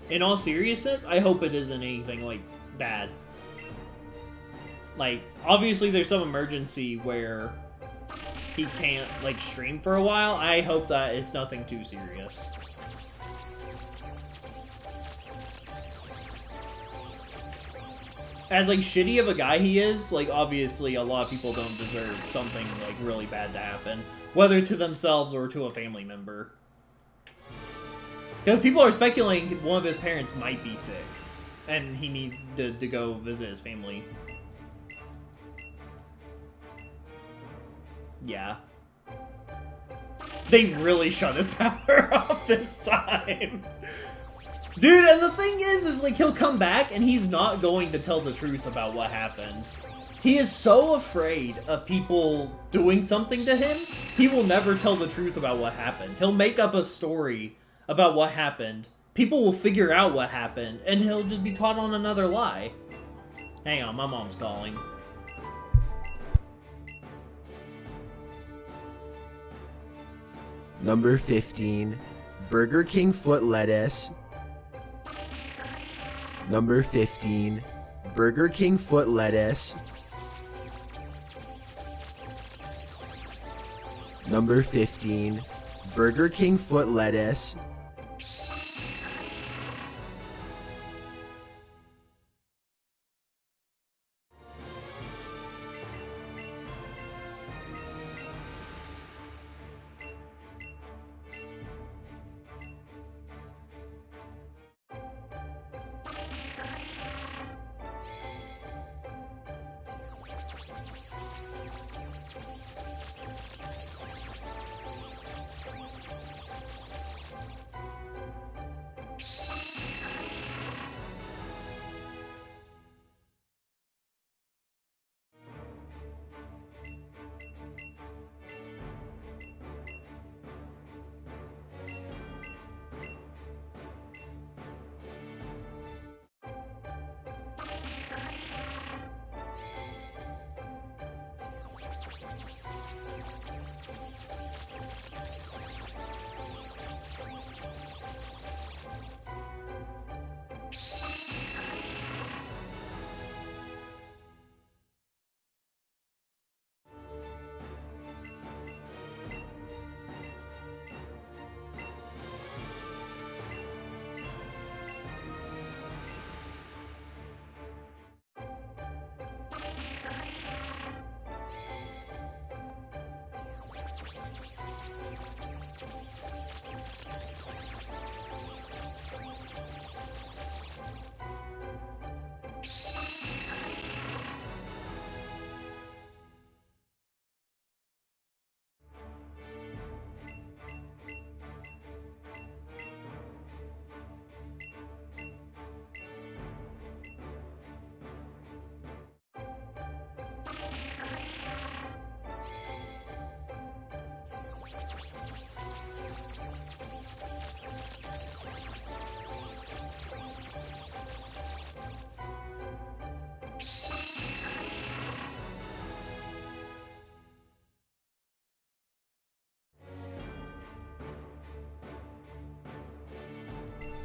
In all seriousness, I hope it isn't anything, like, bad. Like, obviously there's some emergency where he can't, like, stream for a while. I hope that it's nothing too serious. As, like, shitty of a guy he is, like, obviously a lot of people don't deserve something, like, really bad to happen. Whether to themselves or to a family member. Because people are speculating one of his parents might be sick, and he needed to go visit his family. Yeah. They really shut his power off this time. Dude, and the thing is like, he'll come back and he's not going to tell the truth about what happened. He is so afraid of people doing something to him, he will never tell the truth about what happened. He'll make up a story about what happened. People will figure out what happened, and he'll just be caught on another lie. Hang on, my mom's calling. Number 15, Burger King foot lettuce. Number 15, Burger King foot lettuce. Number 15, Burger King foot lettuce.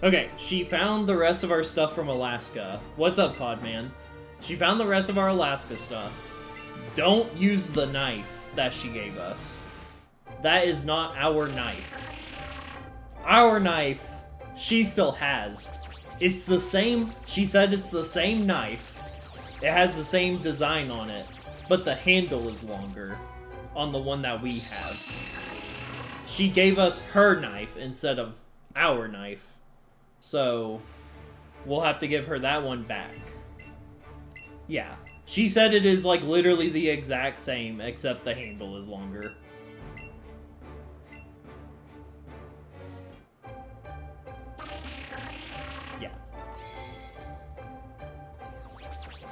Okay, she found the rest of our stuff from Alaska. What's up, Codman? She found the rest of our Alaska stuff. Don't use the knife that she gave us. That is not our knife. Our knife, she still has. It's the same, she said it's the same knife. It has the same design on it, but the handle is longer on the one that we have. She gave us her knife instead of our knife. So, we'll have to give her that one back. Yeah. She said it is, like, literally the exact same, except the handle is longer. Yeah.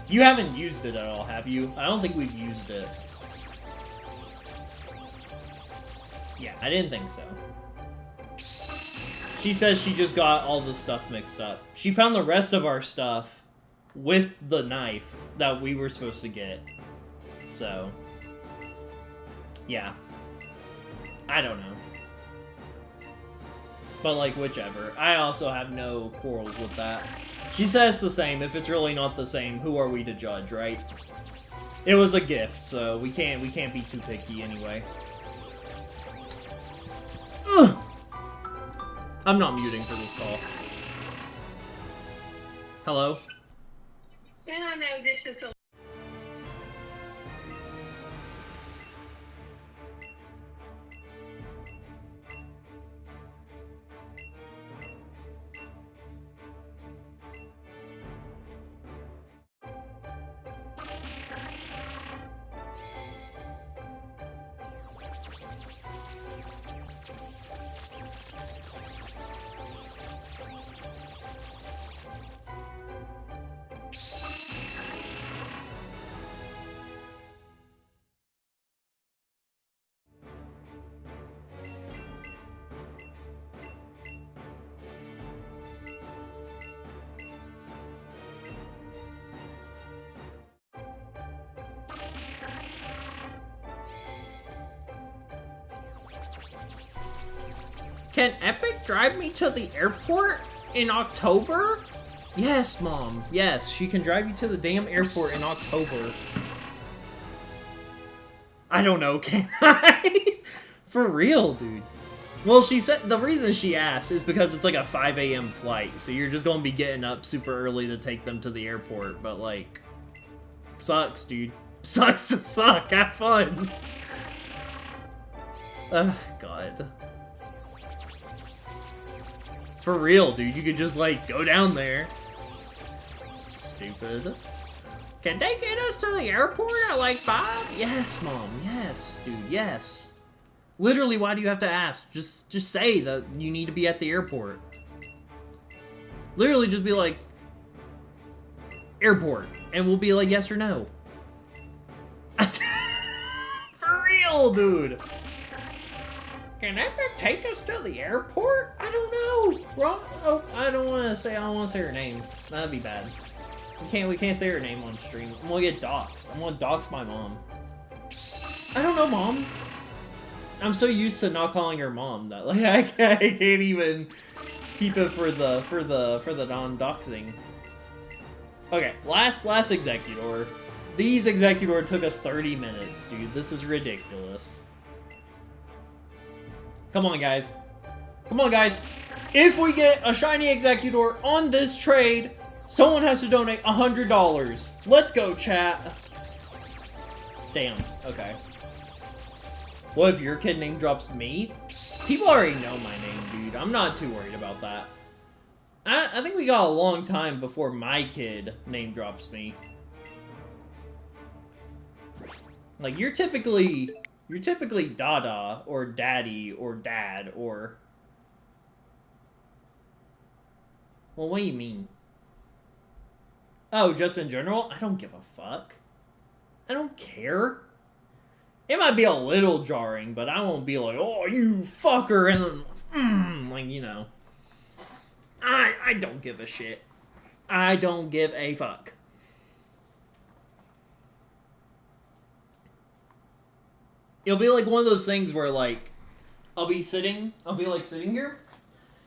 You haven't used it at all, have you? I don't think we've used it. Yeah, I didn't think so. She says she just got all the stuff mixed up. She found the rest of our stuff with the knife that we were supposed to get. So, yeah. I don't know. But, like, whichever. I also have no quarrels with that. She says the same. If it's really not the same, who are we to judge, right? It was a gift, so we can't be too picky anyway. Ugh! I'm not muting for this call. Hello? And I know this is a Can Epic drive me to the airport in October? Yes, Mom. Yes, she can drive you to the damn airport in October. I don't know, can I? For real, dude. Well, she said the reason she asked is because it's like a 5 a.m. flight, so you're just gonna be getting up super early to take them to the airport, but like, sucks, dude. Sucks to suck. Have fun. God. For real, dude. You could just like go down there. Stupid. Can they get us to the airport at like 5? Yes, Mom. Yes, dude. Yes. Literally, why do you have to ask? Just say that you need to be at the airport. Literally, just be like, airport, and we'll be like, yes or no. For real, dude. Can Epic take us to the airport? I don't know. Wrong. Oh, I don't want to say her name. That'd be bad. We can't say her name on stream. I'm gonna get doxxed. I'm gonna dox my mom. I don't know, Mom. I'm so used to not calling her Mom that like I can't even keep it for the non-doxing. Okay, last Executor. These Executor took us 30 minutes, dude. This is ridiculous. Come on, guys. Come on, guys. If we get a shiny Executor on this trade, someone has to donate $100. Let's go, chat. Damn. Okay. What if your kid name drops me? People already know my name, dude. I'm not too worried about that. I think we got a long time before my kid name drops me. Like, you're typically Dada, or Daddy, or Dad, or... Well, what do you mean? Oh, just in general? I don't give a fuck. I don't care. It might be a little jarring, but I won't be like, oh, you fucker, and then, like, you know. I don't give a shit. I don't give a fuck. It'll be like one of those things where, like, I'll be sitting here,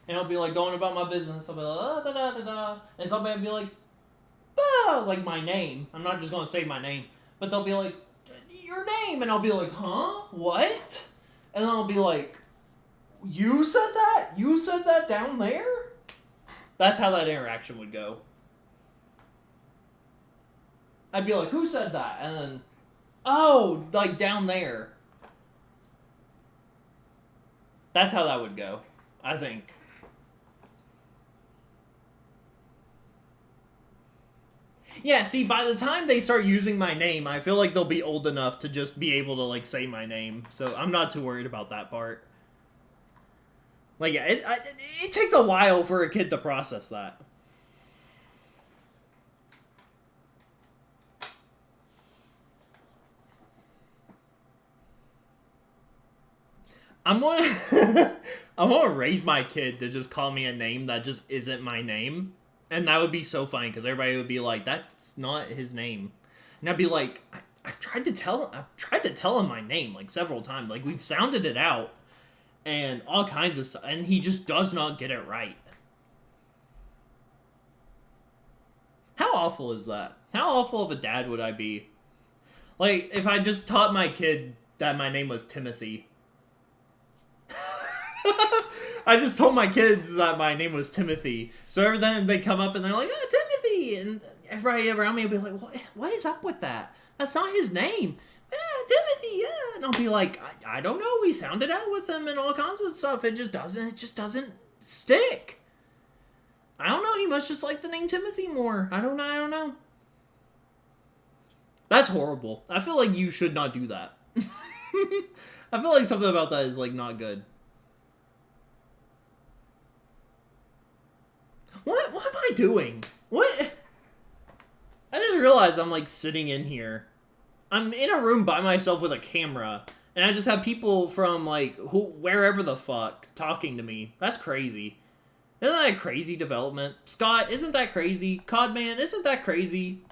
and I'll be, like, going about my business. I'll be like, da da da da, and somebody will be like, ah, like my name. I'm not just gonna say my name, but they'll be like, your name, and I'll be like, huh? What? And then I'll be like, you said that? You said that down there? That's how that interaction would go. I'd be like, who said that? And then, oh, like down there. That's how that would go, I think. Yeah, see, by the time they start using my name, I feel like they'll be old enough to just be able to, like, say my name. So I'm not too worried about that part. Like, yeah, it takes a while for a kid to process that. I'm gonna raise my kid to just call me a name that just isn't my name. And that would be so funny, because everybody would be like, that's not his name. And I'd be like, I've tried to tell him my name, like, several times. Like, we've sounded it out, and all kinds of stuff, and he just does not get it right. How awful is that? How awful of a dad would I be? Like, if I just taught my kid that my name was Timothy. I just told my kids that my name was Timothy. So every time they come up and they're like, oh, Timothy! And everybody around me will be like, what is up with that? That's not his name. Timothy, yeah. And I'll be like, I don't know. We sounded out with him and all kinds of stuff. It just doesn't stick. I don't know. He must just like the name Timothy more. I don't know. That's horrible. I feel like you should not do that. I feel like something about that is, like, not good. What am I doing? What? I just realized I'm, like, sitting in here. I'm in a room by myself with a camera, and I just have people from, like, wherever the fuck talking to me. That's crazy. Isn't that a crazy development? Scott, isn't that crazy? Codman, isn't that crazy?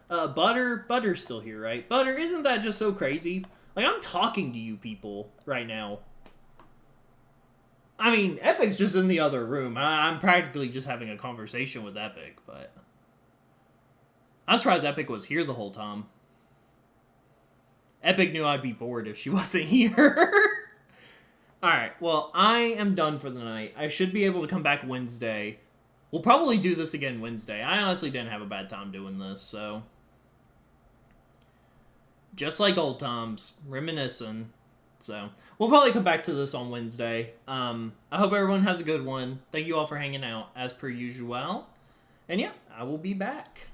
Butter's still here, right? Butter, isn't that just so crazy? Like, I'm talking to you people right now. I mean, Epic's just in the other room. I'm practically just having a conversation with Epic, but... I'm surprised Epic was here the whole time. Epic knew I'd be bored if she wasn't here. Alright, well, I am done for the night. I should be able to come back Wednesday. We'll probably do this again Wednesday. I honestly didn't have a bad time doing this, so... Just like old times. Reminiscing. So, we'll probably come back to this on Wednesday. I hope everyone has a good one. Thank you all for hanging out, as per usual. And yeah, I will be back.